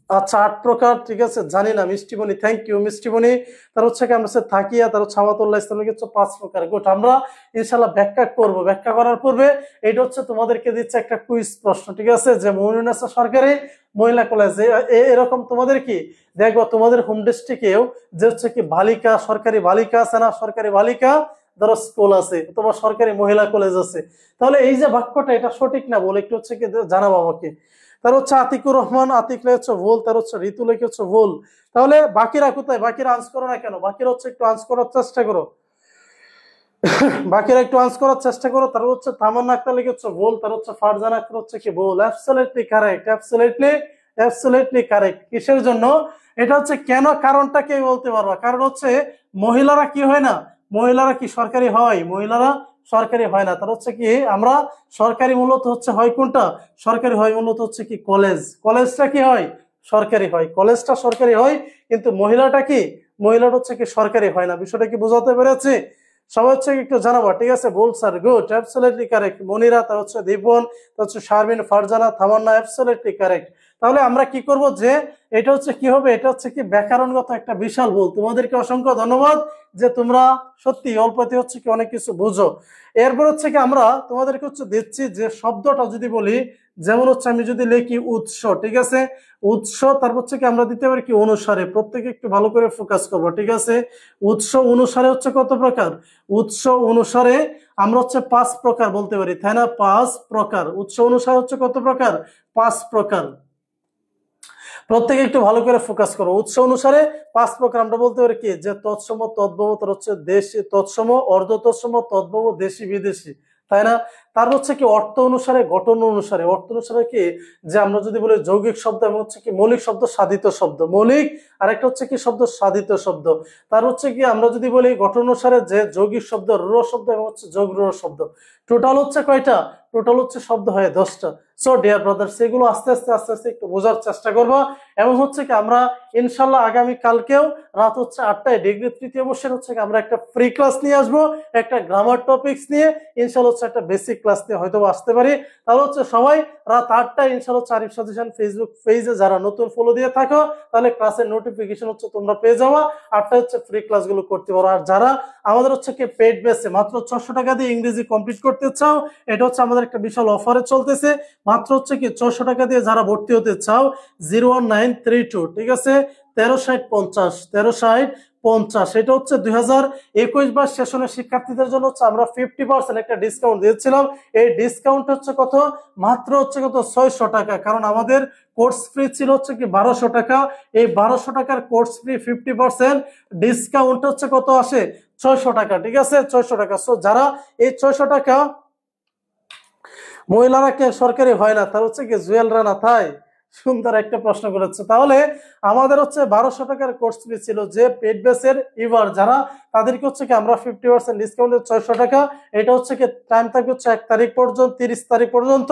আচ্ছা 8 প্রকার, ঠিক আছে, জানি না মিষ্টিমণি, থ্যাংক ইউ মিষ্টিমণি। তার হচ্ছে কি আমরা থাকিয়া, তার হচ্ছে আমাতুল্লাহ ইসলামিক হচ্ছে 5 প্রকার। গুড, আমরা ইনশাল্লাহ ব্যাখ্যা করব। ব্যাখ্যা করার পূর্বে এটা হচ্ছে তোমাদেরকে দিচ্ছে একটা কুইজ প্রশ্ন, ঠিক আছে, যে মুমিনুন্নেসা সরকারি মহিলা কলেজ এরকম তোমাদের কি দেখবো তোমাদের হোম ডিস্ট্রিক্টেও যে হচ্ছে কি বালিকা সরকারি বালিকা আছে না, সরকারি বালিকা ধরো স্কুল আছে অথবা সরকারি মহিলা কলেজ আছে। তাহলে এই যে বাক্যটা এটা সঠিক না বলে একটু হচ্ছে কি জানাবো আমাকে। তার হচ্ছে আতিকুর রহমান, আতিক হচ্ছে ভুল, তার হচ্ছে ঋতু লেখে হচ্ছে ভুল। তাহলে বাকিরা কোথায়, বাকিরা আন্স করো না কেন, বাকিরা হচ্ছে একটু আন্স করার চেষ্টা করো, বাকিরা একটু আন্স করার চেষ্টা করো। তার হচ্ছে তামান্না আক্তার লিখে হচ্ছে ভুল, তার হচ্ছে ফারজানা আক্তার হচ্ছে কি ভুল। Absolutely correct, absolutely absolutely correct. কিসের জন্য এটা হচ্ছে কেন, কারণটা কে বলতে পারবা। কারণ হচ্ছে মহিলারা কি হয় না, মহিলারা কি সরকারি হয়, মহিলারা সরকারি হয় না। তার হচ্ছে কি আমরা সরকারি মূলত হচ্ছে হয় কোনটা, সরকারি হয় মূলত হচ্ছে কি কলেজ, কলেজটা কি হয় সরকারি হয়, কলেজটা সরকারি হয়, কিন্তু মহিলাটা কি মহিলাটা হচ্ছে কি সরকারি হয় না। বিষয়টা কি বোঝাতে পেরেছি, সবাই হচ্ছে একটু জানাবো, ঠিক আছে। বল sir, good, absolutely correct. Monira, তার হচ্ছে দীপন, তার হচ্ছে শারমিন, ফারজানা, তামান্না, অ্যাবসলিউটলি কারেক্ট। তাহলে আমরা কি করব যে এটা হচ্ছে কি হবে, এটা হচ্ছে কি ব্যাকরণগত একটা বিশাল ভুল। তোমাদেরকে অসংখ্য ধন্যবাদ যে তোমরা সত্যি অল্পতে হচ্ছে কি অনেক কিছু বুঝো। এরপর হচ্ছে কি আমরা তোমাদেরকে হচ্ছে দিচ্ছি যে শব্দটা যদি বলি, যেমন হচ্ছে আমি যদি লিখি উৎস, ঠিক আছে, উৎস, তারপর হচ্ছে কি আমরা দিতে পারি কি অনুসারে। প্রত্যেকে একটু ভালো করে ফোকাস করবো, ঠিক আছে। উৎস অনুসারে হচ্ছে কত প্রকার, উৎস অনুসারে আমরা হচ্ছে 5 প্রকার বলতে পারি, তাই না, 5 প্রকার। উৎস অনুসারে হচ্ছে কত প্রকার, 5 প্রকার। প্রত্যেকে একটু ভালো করে ফোকাস করো। উৎস অনুসারে 5 প্রকার আমরা বলতে পারি কি যে তৎসম, তদ্ভব, তার হচ্ছে দেশি, তৎসম, অর্ধ তৎসম, তদ্ভব, দেশি, বিদেশি, তাই না। তার হচ্ছে কি অর্থ অনুসারে, গঠন অনুসারে। অর্থ অনুসারে কি যে আমরা যদি বলি যৌগিক শব্দ এবং হচ্ছে কি মৌলিক শব্দ, সাধিত শব্দ, মৌলিক, আর একটা হচ্ছে কি শব্দ সাধিত শব্দ। তার হচ্ছে কি আমরা যদি বলি গঠন অনুসারে যে যৌগিক শব্দ, রূঢ় শব্দ এবং হচ্ছে যোগ রূঢ় শব্দ। টোটাল হচ্ছে কয়টা, টোটাল হচ্ছে শব্দ হয় 10টা। সো ডিয়ার ব্রাদার, সেগুলো আস্তে আস্তে আস্তে আস্তে একটু বোঝার চেষ্টা করবো। এবং হচ্ছে কি আমরা ইনশাল্লাহ আগামী কালকেও রাত হচ্ছে 8টায় ডিগ্রি তৃতীয় বর্ষের হচ্ছে কি আমরা একটা ফ্রি ক্লাস নিয়ে আসবো, একটা গ্রামার টপিক্স নিয়ে ইনশাল্লাহ হচ্ছে একটা বেসিক ক্লাস নিয়ে হয়তো আসতে পারি। তাহলে হচ্ছে সবাই রাত 8টায় ইনশাল্লাহ আরিফ সাজেশন ফেসবুক পেজে যারা নতুন ফলো দিয়ে থাকো তাহলে ক্লাসের নোটিফিকেশন হচ্ছে তোমরা পেয়ে যাওয়া। 8টায় হচ্ছে ফ্রি ক্লাসগুলো করতে পারো। আর যারা আমাদের হচ্ছে কি পেড বেসে মাত্র 600 টাকা দিয়ে ইংরেজি কমপ্লিট করতে চাও, এটা হচ্ছে আমাদের একটা বিশাল অফারে চলতেছে। মাত্র হচ্ছে কি 600 টাকা দিয়ে যারা ভর্তি হতে চাও 01932, ঠিক আছে, 136050, 136050। এটা হচ্ছে 2021 সেশনের শিক্ষার্থীদের জন্য হচ্ছে আমরা 50% একটা ডিসকাউন্ট দিয়েছিলাম। এই ডিসকাউন্ট হচ্ছে কত, মাত্র হচ্ছে কত 600 টাকা। কারণ আমাদের কোর্স ফ্রি ছিল হচ্ছে কি 1200 টাকা। এই 1200 টাকার কোর্স ফ্রি 50% ডিসকাউন্ট হচ্ছে কত আসে, 600 টাকা, ঠিক আছে, 600 টাকা। সো যারা এই 600 টাকা, মহিলারা কে সরকারি হয় না, তার হচ্ছে কি জুয়েল রানা, তাই সুন্দর একটা প্রশ্ন করেছে। তাহলে আমাদের হচ্ছে 1200 টাকার কোর্স ফি ছিল, যে পেড বেসের এবার যারা তাদেরকে হচ্ছে কি আমরা 50% ডিসকাউন্টে 600 টাকা। এটা হচ্ছে কি টাইম থাকবে হচ্ছে 1 তারিখ পর্যন্ত, 30 তারিখ পর্যন্ত।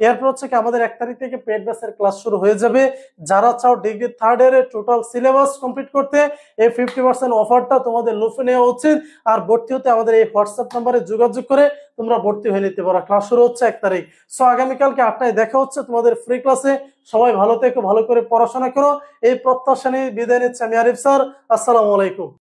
এরপর হচ্ছে কি আমাদের 1 তারিখ থেকে পেড বেসের ক্লাস শুরু হয়ে যাবে। যারা চাও ডিগ্রি থার্ড ইয়ারের টোটাল সিলেবাস কমপ্লিট করতে, এই 50% অফারটা তোমাদের লুফে নেওয়া উচিত। আর ভর্তি হতে আমাদের এই হোয়াটসঅ্যাপ নাম্বারে যোগাযোগ করে তোমরা ভর্তি হয়ে নিতে পারো। ক্লাস শুরু হচ্ছে 1 তারিখ। সো আগামীকালকে 8টায় দেখা হচ্ছে তোমাদের ফ্রি ক্লাসে। সবাই ভালো থেকো, ভালো করে পড়াশোনা করো, এই প্রত্যাশা নিয়ে বিদায় নিচ্ছে আমি আরিফ স্যার। আসসালামু আলাইকুম।